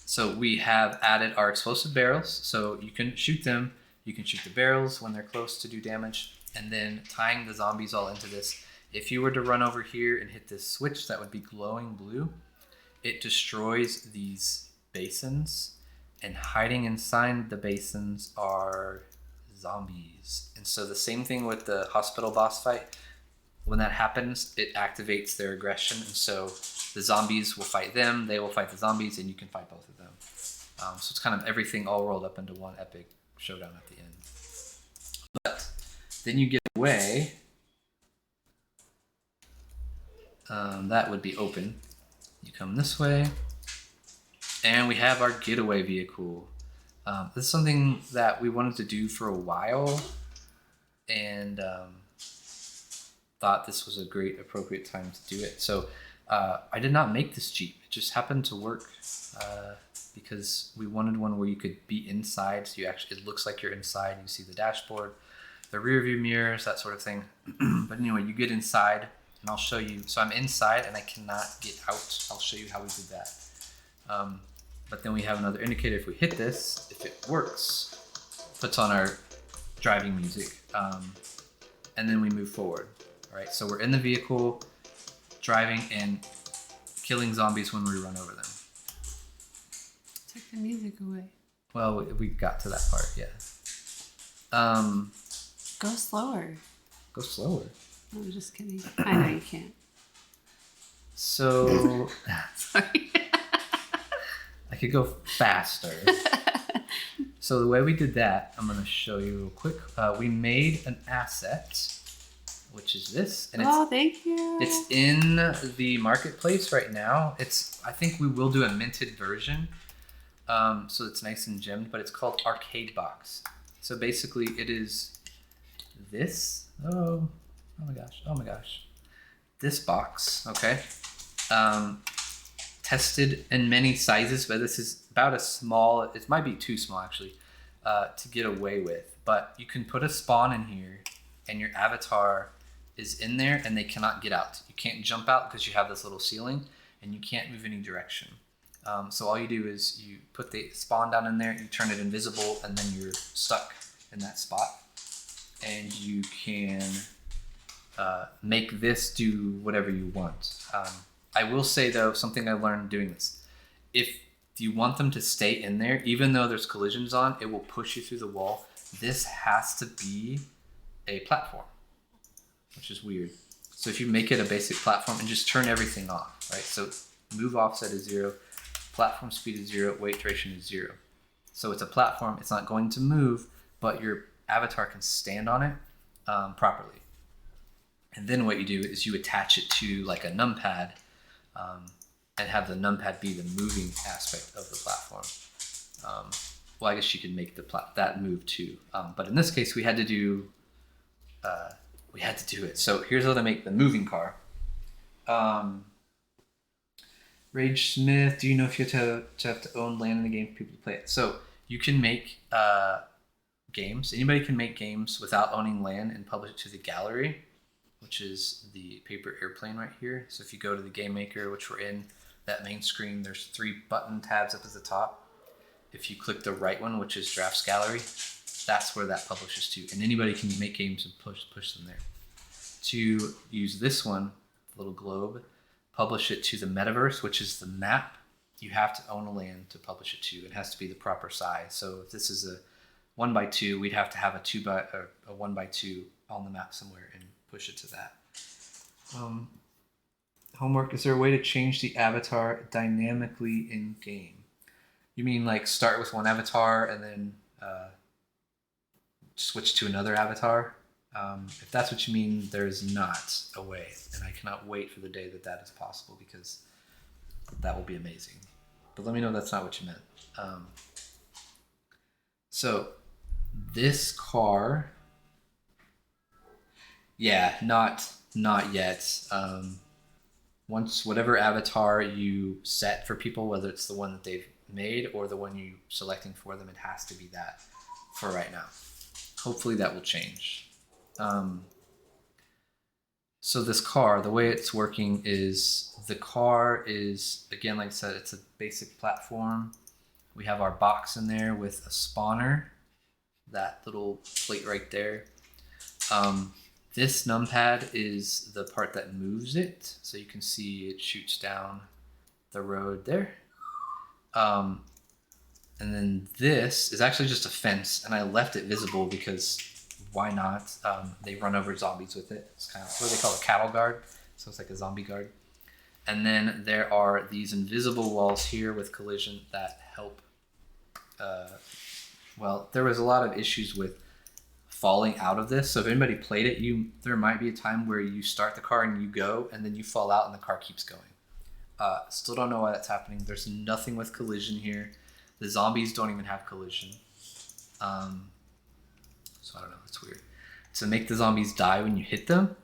B: So we have added our explosive barrels, so you can shoot them. You can shoot the barrels when they're close to do damage, and then tying the zombies all into this. If you were to run over here and hit this switch that would be glowing blue, it destroys these basins, and hiding inside the basins are zombies. And so the same thing with the hospital boss fight. When that happens, it activates their aggression, and so the zombies will fight them, they will fight the zombies, and you can fight both of them. So it's kind of everything all rolled up into one epic showdown at the end. But then you get away. That would be open. You come this way, and we have our getaway vehicle. This is something that we wanted to do for a while, and thought this was a great, appropriate time to do it. So I did not make this Jeep. It just happened to work because we wanted one where you could be inside. So you actually, it looks like you're inside. You see the dashboard, the rear view mirrors, that sort of thing. But anyway, you get inside, and I'll show you. So I'm inside, and I cannot get out. I'll show you how we did that. But then we have another indicator. If we hit this, if it works, puts on our driving music, and then we move forward. All right, so we're in the vehicle, driving and killing zombies when we run over them.
A: Took the music away.
B: Well, we got to that part, yeah.
A: Go slower.
B: Go slower.
A: I'm just kidding. I know you can't.
B: So
A: Sorry.
B: I could go faster. So the way we did that, I'm going to show you real quick. We made an asset, which is this, and
A: Thank you.
B: it's in the marketplace right now. I think we will do a minted version, so it's nice and gemmed, but it's called Arcade Box. So basically, it is this. Oh my gosh, this box. Okay, tested in many sizes, but this is about a small. It might be too small actually to get away with, but you can put a spawn in here, and your avatar is in there, and they cannot get out. You can't jump out because you have this little ceiling, and you can't move any direction. So all you do is you put the spawn down in there, you turn it invisible, and then you're stuck in that spot. And you can make this do whatever you want. I will say though, something I learned doing this: if you want them to stay in there, even though there's collisions on, it will push you through the wall. This has to be a platform, which is weird. So if you make it a basic platform and just turn everything off, right? So move offset is 0, platform speed is 0, weight duration is 0. So it's a platform, it's not going to move, but your avatar can stand on it properly. And then what you do is you attach it to like a numpad and have the numpad be the moving aspect of the platform. Well, I guess you could make that move too. But in this case, we had to do it. So here's how to make the moving car. Rage Smith, do you know if you have to own land in the game for people to play it? So you can make games. Anybody can make games without owning land and publish it to the gallery, which is the paper airplane right here. So if you go to the game maker, which we're in, that main screen, there's 3 button tabs up at the top. If you click the right one, which is drafts gallery, that's where that publishes to. And anybody can make games and push them there. To use this one, the little globe, publish it to the metaverse, which is the map, you have to own a land to publish it to. It has to be the proper size. So if this is a 1x2, we'd have to have a 1x2 on the map somewhere and push it to that. Homework, is there a way to change the avatar dynamically in game? You mean like start with one avatar and then switch to another avatar? If that's what you mean, there's not a way, and I cannot wait for the day that is possible, because that will be amazing. But let me know if that's not what you meant. So this car, yeah, not yet. once whatever avatar you set for people, whether it's the one that they've made or the one you selecting for them, it has to be that for right now. Hopefully that will change. So this car, the way it's working is the car is, again, like I said, it's a basic platform. We have our box in there with a spawner, that little plate right there. This numpad is the part that moves it. So you can see it shoots down the road there. And then this is actually just a fence, and I left it visible because why not? They run over zombies with it. It's kind of what they call a cattle guard. So it's like a zombie guard. And then there are these invisible walls here with collision that help. Well, there was a lot of issues with falling out of this. So if anybody played it, there might be a time where you start the car and you go, and then you fall out and the car keeps going. Still don't know why that's happening. There's nothing with collision here. The zombies don't even have collision. So I don't know, it's weird. To make the zombies die when you hit them,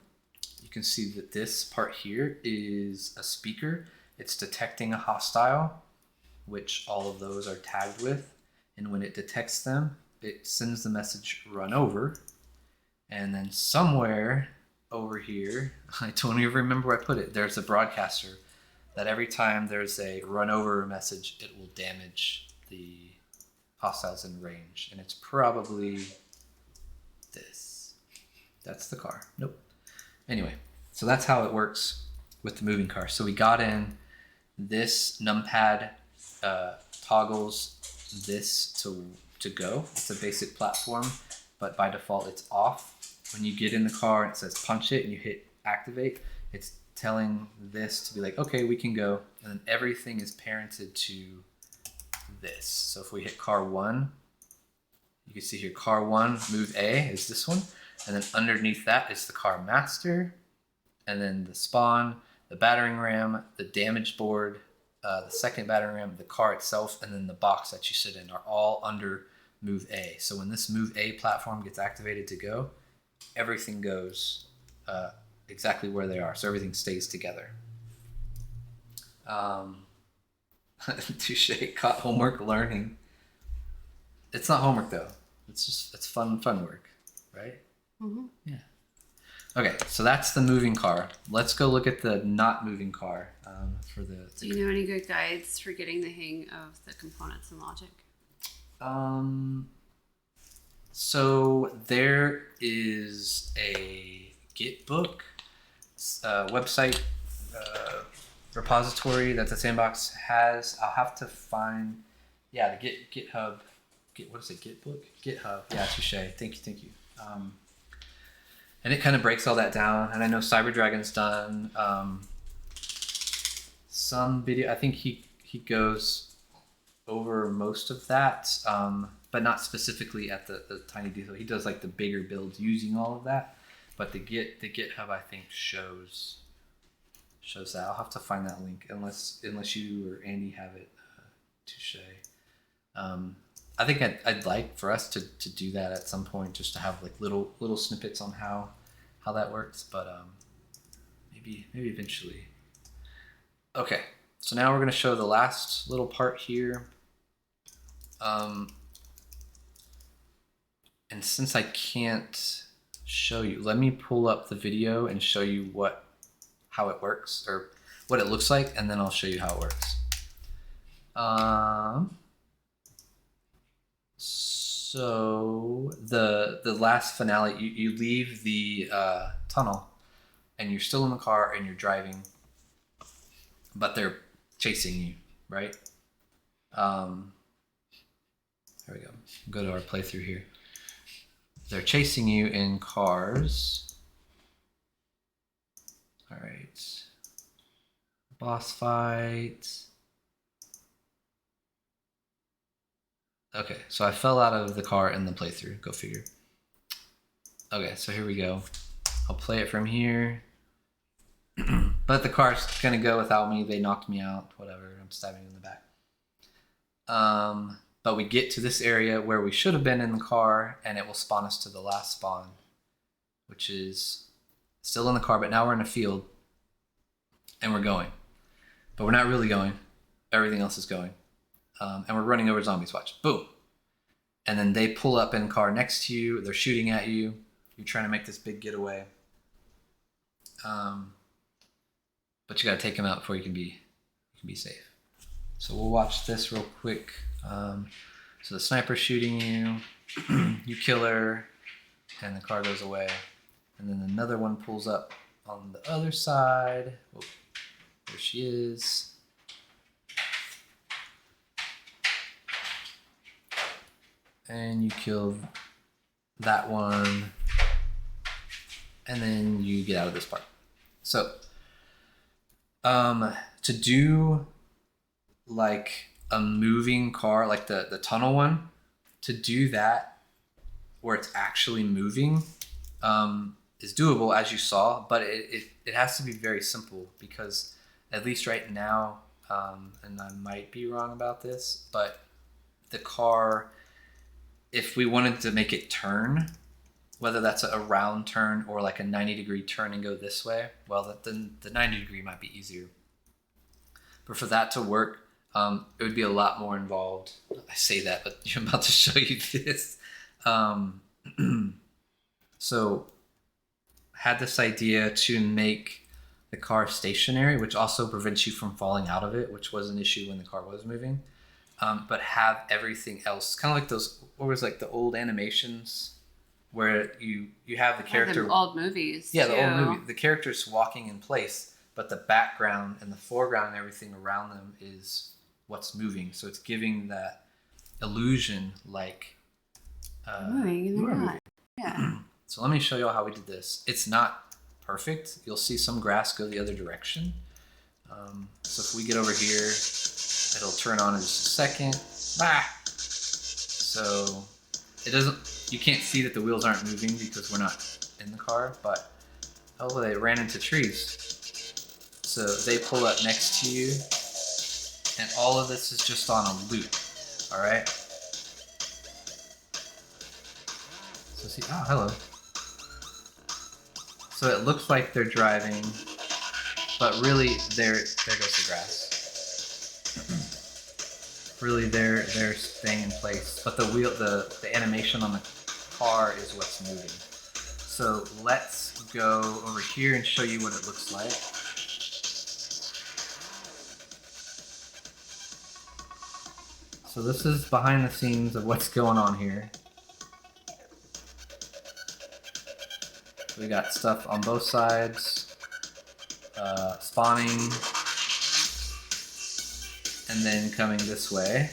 B: you can see that this part here is a speaker. It's detecting a hostile, which all of those are tagged with. And when it detects them, it sends the message run over. And then somewhere over here, I don't even remember where I put it, there's a broadcaster that every time there's a run over message, it will damage the hostiles in range. And it's probably this. That's the car. Nope. Anyway, so that's how it works with the moving car. So we got in, this numpad toggles this to go. It's a basic platform, but by default it's off. When you get in the car and it says punch it and you hit activate, it's telling this to be like, okay, we can go. And then everything is parented to this. So if we hit car 1, you can see here car 1, move A is this one. And then underneath that is the car master. And then the spawn, the battering ram, the damage board, the second battering ram, the car itself, and then the box that you sit in are all under move A. So when this move A platform gets activated to go, everything goes exactly where they are. So everything stays together. Touche, caught homework learning. It's not homework though. It's fun work, right?
A: Mm-hmm.
B: Yeah. Okay, so that's the moving car. Let's go look at the not moving car for the.
A: Do you know any good guides for getting the hang of the components and logic?
B: So there is a Git book website repository that the Sandbox has. I'll have to find, the GitHub. What is it? Git book? GitHub. Yeah, touche. Thank you. And it kind of breaks all that down. And I know Cyberdragon's done some video. I think he goes over most of that, but not specifically at the tiny detail. He does like the bigger builds using all of that. But the GitHub, I think, shows that. I'll have to find that link unless you or Andy have it. Touche. I think I'd like for us to do that at some point, just to have like little snippets on how that works, but maybe eventually. Okay, so now we're going to show the last little part here. And since I can't show you, let me pull up the video and show you how it works, or what it looks like, and then I'll show you how it works. So the last finale, you leave the tunnel, and you're still in the car and you're driving, but they're chasing you, right? There we go. Go to our playthrough here. They're chasing you in cars. All right. Boss fight. Okay, so I fell out of the car in the playthrough. Go figure. Okay, so here we go. I'll play it from here. But the car's gonna go without me. They knocked me out. Whatever. I'm stabbing in the back. But we get to this area where we should have been in the car, and it will spawn us to the last spawn, which is still in the car, but now we're in a field. and we're going, but we're not really going. Everything else is going, and we're running over zombies. Watch, boom, and then they pull up in a car next to you. They're shooting at you. You're trying to make this big getaway, but you got to take them out before you can be safe. So we'll watch this real quick. So the sniper's shooting you, you kill her, and the car goes away. And then another one pulls up on the other side. Oh, there she is. And you kill that one. And then you get out of this part. So, to do like a moving car, like the tunnel one, to do that where it's actually moving is doable, as you saw, but it has to be very simple, because at least right now, and I might be wrong about this, but the car, if we wanted to make it turn, whether that's a round turn or like a 90-degree turn and go this way, well, then the 90-degree might be easier. But for that to work, it would be a lot more involved. I say that, but I'm about to show you this. So had this idea to make the car stationary, which also prevents you from falling out of it, which was an issue when the car was moving. But have everything else, kind of like those, what was like the old animations where you have the character.
A: The old movies.
B: Yeah,
A: too.
B: the old movie. The character's walking in place, but the background and the foreground and everything around them is what's moving. So it's giving that illusion like
A: moving. Yeah.
B: So let me show you all how we did this. It's not perfect. You'll see some grass go the other direction. So if we get over here, it'll turn on in just a second. So it doesn't. You can't see that the wheels aren't moving because we're not in the car. But oh, they ran into trees. So they pull up next to you, and all of this is just on a loop. All right. So see, oh, hello. So it looks like they're driving, but really there goes the grass. Really they're staying in place, but the animation on the car is what's moving. So let's go over here and show you what it looks like. So this is behind the scenes of what's going on here. We got stuff on both sides, spawning, and then coming this way,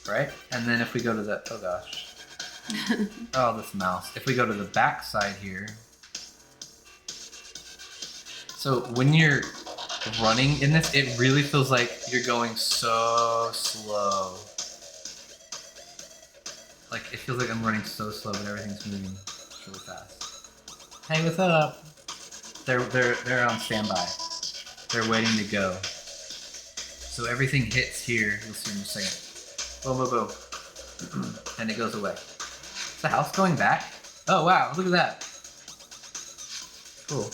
B: right? And then if we go to the, oh gosh, oh, this mouse. If we go to the back side here, so when you're running in this, it really feels like you're going so slow. Like, it feels like I'm running so slow, but everything's moving really fast. Hey, what's up? They're on standby. They're waiting to go. So everything hits here. You'll see in a second. Boom, boom, boom, and it goes away. Is the house going back? Oh wow! Look at that. Cool.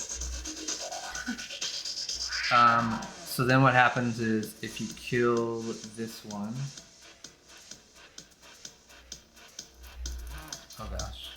B: So then what happens is if you kill this one. Oh gosh.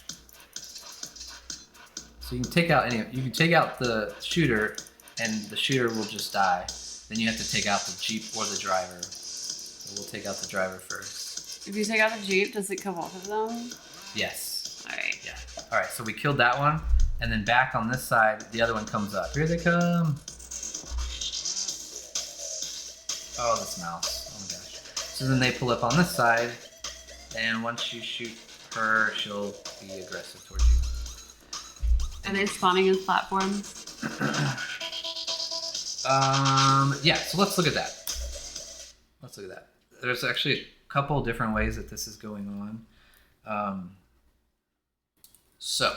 B: So you can take out you can take out the shooter, and the shooter will just die. Then you have to take out the Jeep or the driver. So we'll take out the driver first.
A: If you take out the Jeep, does it kill both of them?
B: Yes.
A: All right.
B: Yeah. All right. So we killed that one, and then back on this side, the other one comes up. Here they come. Oh, this mouse. Oh my gosh. So then they pull up on this side, and once you shoot her, she'll be aggressive towards you.
A: Are they spawning as platforms?
B: Yeah, so let's look at that. Let's look at that. There's actually a couple different ways that this is going on. So,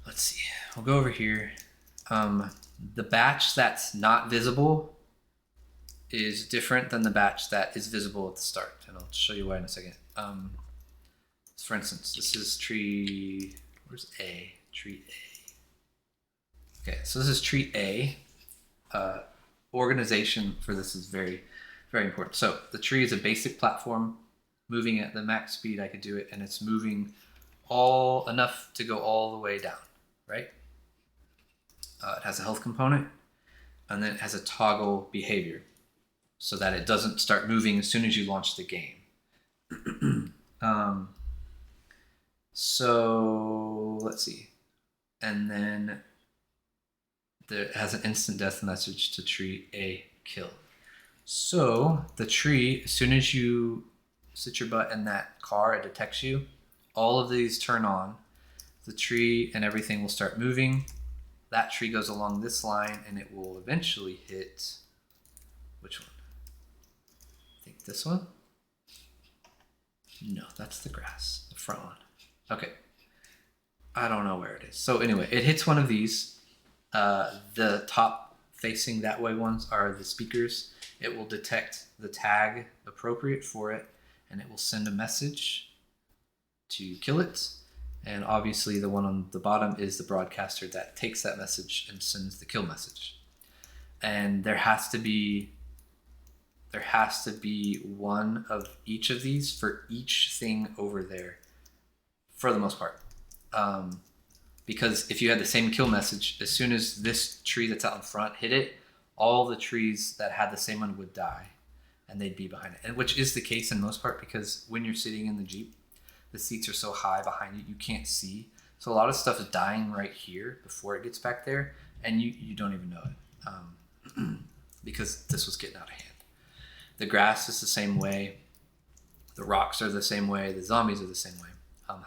B: let's see. We'll go over here. The batch that's not visible is different than the batch that is visible at the start. And I'll show you why in a second. For instance, this is tree... Where's A? Tree A. Okay, so this is tree A. Organization for this is very, very important. So the tree is a basic platform, moving at the max speed I could do it, and it's moving all enough to go all the way down, right? It has a health component, and then it has a toggle behavior so that it doesn't start moving as soon as you launch the game. So let's see. And then it has an instant death message to tree A kill. So the tree, as soon as you sit your butt in that car, it detects you. All of these turn on. The tree and everything will start moving. That tree goes along this line and it will eventually hit, which one? I think this one? No, that's the grass, the front one. Okay. I don't know where it is. So anyway, it hits one of these. The top facing that way ones are the speakers. It will detect the tag appropriate for it, and it will send a message to kill it. And obviously the one on the bottom is the broadcaster that takes that message and sends the kill message. And there has to be one of each of these for each thing over there, for the most part. Because if you had the same kill message, as soon as this tree that's out in front hit it, all the trees that had the same one would die, and they'd be behind it. And which is the case in most part, because when you're sitting in the Jeep, the seats are so high behind you can't see. So a lot of stuff is dying right here before it gets back there, and you don't even know it, because this was getting out of hand. The grass is the same way. The rocks are the same way. The zombies are the same way.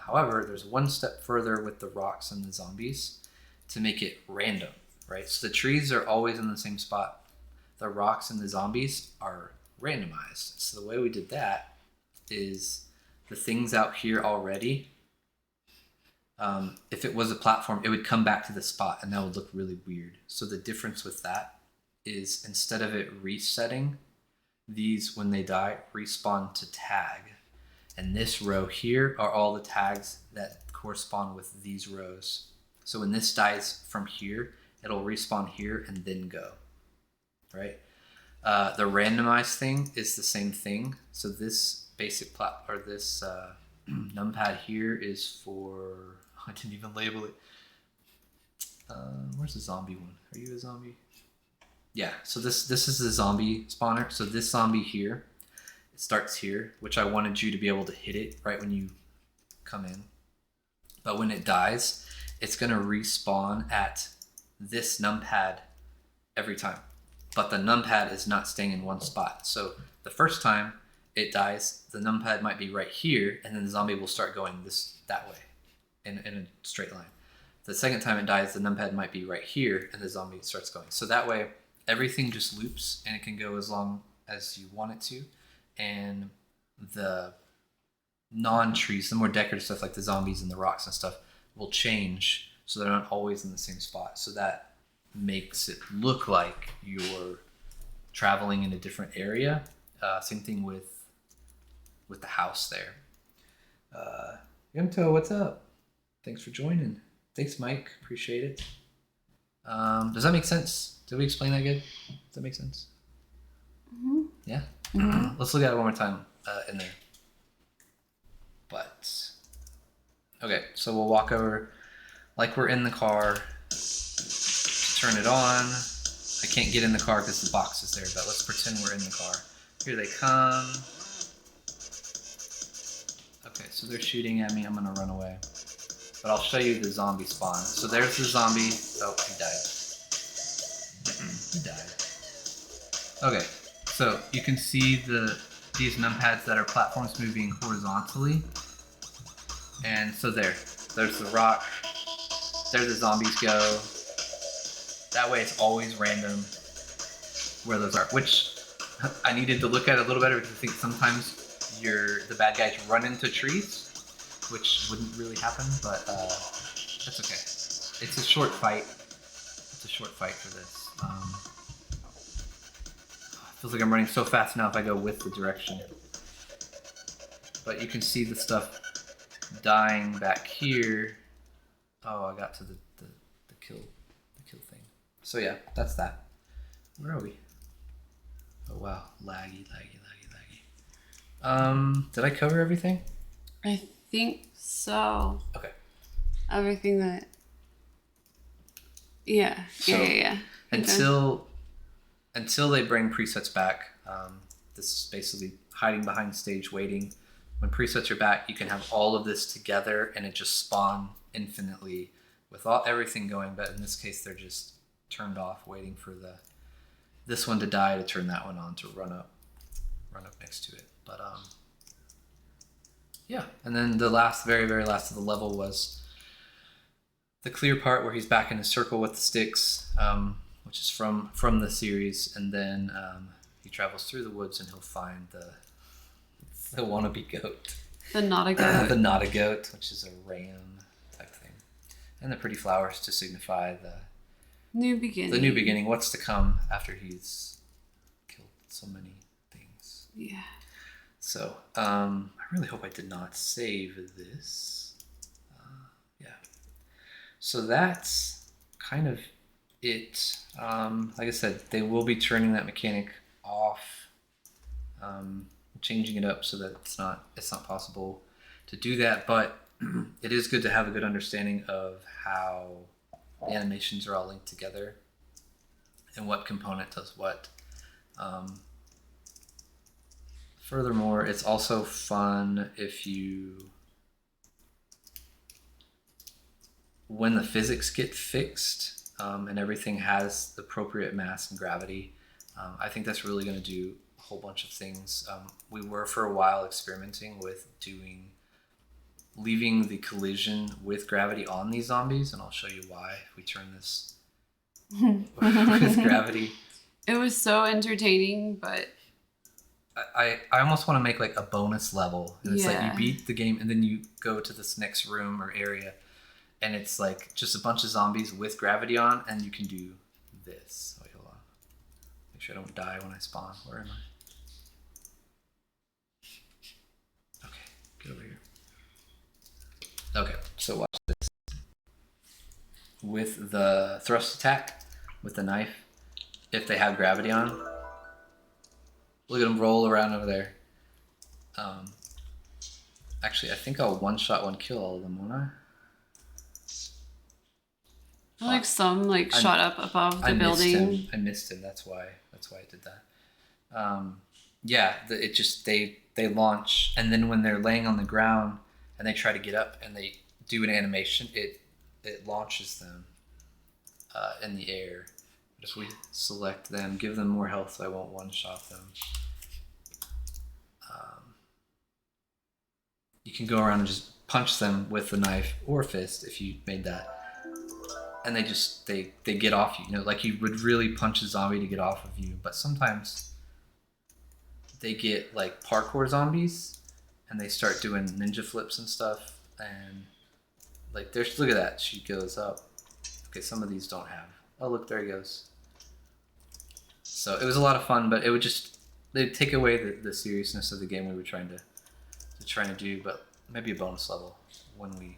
B: However, there's one step further with the rocks and the zombies to make it random, right? So the trees are always in the same spot. The rocks and the zombies are randomized. So the way we did that is the things out here already, if it was a platform, it would come back to the spot, and that would look really weird. So the difference with that is, instead of it resetting, these, when they die, respawn to tag. And this row here are all the tags that correspond with these rows. So when this dies from here, it'll respawn here and then go, right? The randomized thing is the same thing. So this basic this numpad here is for, I didn't even label it. Where's the zombie one? Are you a zombie? Yeah, so this is the zombie spawner. So this zombie here, it starts here, which I wanted you to be able to hit it right when you come in. But when it dies, it's going to respawn at this numpad every time. But the numpad is not staying in one spot. So the first time it dies, the numpad might be right here, and then the zombie will start going that way in a straight line. The second time it dies, the numpad might be right here, and the zombie starts going. So that way, everything just loops, and it can go as long as you want it to. And the non-trees, the more decorative stuff like the zombies and the rocks and stuff, will change, so they're not always in the same spot. So that makes it look like you're traveling in a different area. Same thing with the house there. Yumto, what's up? Thanks for joining. Thanks, Mike. Appreciate it. Does that make sense? Did we explain that good? Does that make sense?
A: Mm-hmm.
B: Yeah? Mm-hmm. Let's look at it one more time in there. But, okay, so we'll walk over like we're in the car. Turn it on. I can't get in the car because the box is there, but let's pretend we're in the car. Here they come. Okay, so they're shooting at me. I'm gonna run away. But I'll show you the zombie spawn. So there's the zombie. Oh, he died. He died. Okay, so you can see these numpads that are platforms moving horizontally. And so there's the rock. There the zombies go. That way it's always random where those are, which I needed to look at a little better because I think sometimes the bad guys run into trees, which wouldn't really happen, but that's okay. It's a short fight. It's a short fight for this. It feels like I'm running so fast now if I go with the direction. But you can see the stuff dying back here. Oh, I got to the kill thing. So yeah, that's that. Where are we? Oh wow, laggy. Did I cover everything?
A: I think so.
B: Okay.
A: Everything that. Yeah.
B: So,
A: Yeah.
B: Until they bring presets back, this is basically hiding behind stage waiting. When presets are back, you can have all of this together and it just spawn infinitely with everything going. But in this case, they're just turned off, waiting for this one to die to turn that one on to run up next to it. But yeah. And then the very, very last of the level was the clear part where he's back in a circle with the sticks, which is from the series, and then he travels through the woods and he'll find the wannabe goat.
A: The not a goat.
B: The not a goat, which is a ram type thing. And the pretty flowers to signify the
A: new beginning.
B: The new beginning, what's to come after he's killed so many things.
A: Yeah.
B: So, I really hope I did not save this. Yeah. So that's kind of it. Like I said, they will be turning that mechanic off, changing it up so that it's not possible to do that. But it is good to have a good understanding of how the animations are all linked together and what component does what. Furthermore, it's also fun if when the physics get fixed and everything has the appropriate mass and gravity, I think that's really going to do a whole bunch of things. We were for a while experimenting with leaving the collision with gravity on these zombies, and I'll show you why if we turn this with gravity.
A: It was so entertaining, but
B: I almost want to make like a bonus level. And it's like you
A: Yeah.
B: beat the game and then you go to this next room or area and it's like just a bunch of zombies with gravity on, and you can do this. Wait, hold on. Make sure I don't die when I spawn. Where am I? Okay, get over here. Okay, so watch this. With the thrust attack, with the knife, if they have gravity on, look at them roll around over there. Actually, I think I'll one-shot, one-kill all of them, won't I?
A: like some shot up above the building.
B: I missed him. That's why I did that. Yeah, they launch, and then when they're laying on the ground and they try to get up and they do an animation, it launches them in the air. But if we select them, give them more health, so I won't one-shot them. You can go around and just punch them with the knife or fist if you made that. And they get off you. You know, like you would really punch a zombie to get off of you, but sometimes they get like parkour zombies and they start doing ninja flips and stuff, and like look at that, she goes up. Okay, some of these don't have. Oh look, there he goes. So it was a lot of fun, but it would they'd take away the seriousness of the game we were trying to do, but maybe a bonus level when we.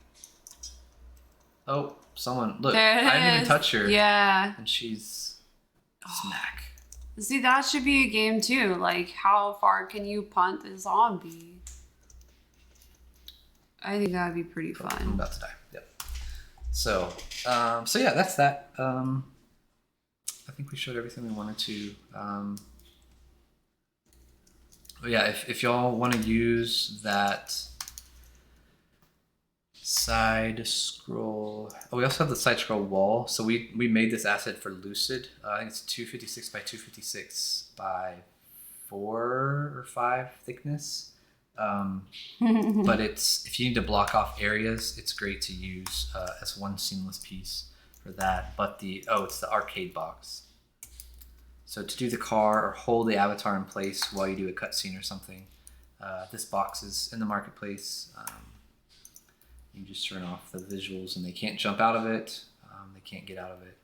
B: Oh, someone look!
A: There it
B: I didn't even
A: is.
B: touch her.
A: Yeah.
B: And she's smack.
A: See, that should be a game too. Like, how far can you punt a zombie? I think that would be pretty
B: I'm
A: fun.
B: about to die. Yep. So yeah, that's that. I think we showed everything we wanted to. Yeah, if y'all want to use that side scroll, we also have the side scroll wall. So we made this asset for Lucid. I think it's 256 by 256 by 4 or 5 thickness. But if you need to block off areas, it's great to use as one seamless piece for that. But it's the arcade box. So to do the car or hold the avatar in place while you do a cutscene or something, this box is in the marketplace. You just turn off the visuals and they can't jump out of it. They can't get out of it.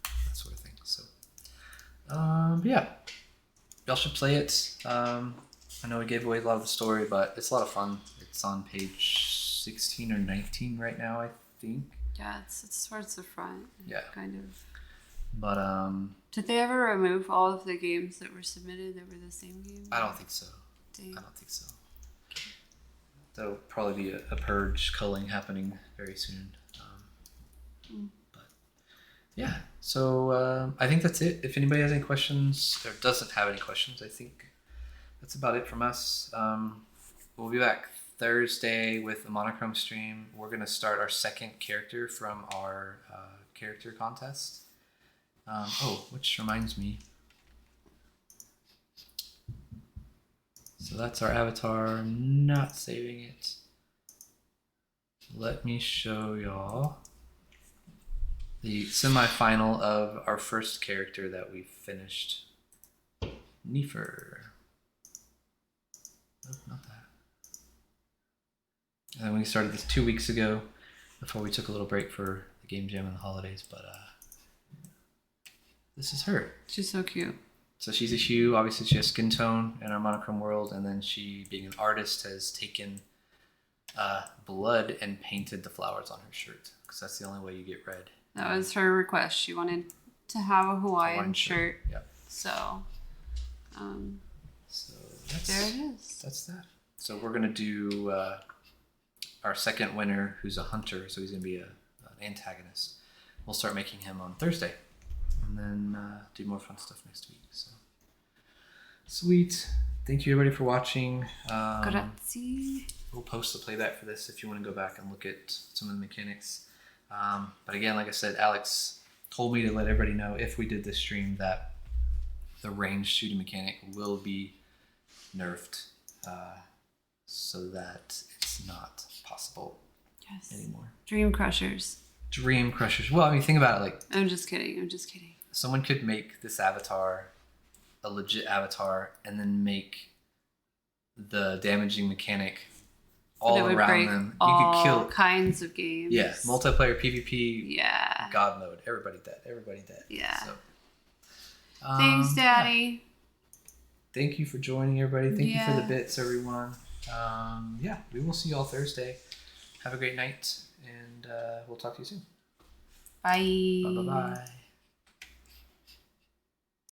B: That sort of thing. So, yeah. Y'all should play it. I know we gave away a lot of the story, but it's a lot of fun. It's on page 16 or 19 right now, I think.
A: Yeah, it's towards the front.
B: Yeah.
A: Kind of.
B: But
A: Did they ever remove all of the games that were submitted that were the same game?
B: I don't think so.
A: Dang.
B: I don't think so. There'll probably be a purge culling happening very soon. But yeah, so I think that's it. If anybody has any questions or doesn't have any questions, I think that's about it from us. We'll be back Thursday with a monochrome stream. We're going to start our second character from our character contest. Which reminds me. So that's our avatar. I'm not saving it. Let me show y'all the semifinal of our first character that we finished. Nefer. Nope, not that. And then we started this 2 weeks ago before we took a little break for the game jam and the holidays, but this is her.
A: She's so cute.
B: So she's a hue. Obviously, she has skin tone in our monochrome world, and then she, being an artist, has taken blood and painted the flowers on her shirt because that's the only way you get red.
A: That was her request. She wanted to have a Hawaiian shirt.
B: Yep.
A: So
B: that's,
A: there it is.
B: That's that. So we're gonna do our second winner, who's a hunter. So he's gonna be an antagonist. We'll start making him on Thursday. And then do more fun stuff next week. So sweet. Thank you everybody for watching.
A: Grazie.
B: We'll post the playback for this if you want to go back and look at some of the mechanics. But again, like I said, Alex told me to let everybody know if we did this stream that the ranged shooting mechanic will be nerfed so that it's not possible anymore.
A: Dream Crushers.
B: Dream Crushers. Well, I mean, think about it. Like,
A: I'm just kidding.
B: someone could make this avatar a legit avatar and then make the damaging mechanic all
A: That would
B: around
A: break
B: them.
A: all
B: You could kill
A: kinds of games.
B: Yeah, multiplayer PvP.
A: Yeah.
B: God mode. Everybody dead.
A: Yeah.
B: So,
A: Thanks, Daddy.
B: Thank you for joining, everybody. Thank you for the bits, everyone. We will see you all Thursday. Have a great night, and we'll talk to you soon.
A: Bye.
B: Bye.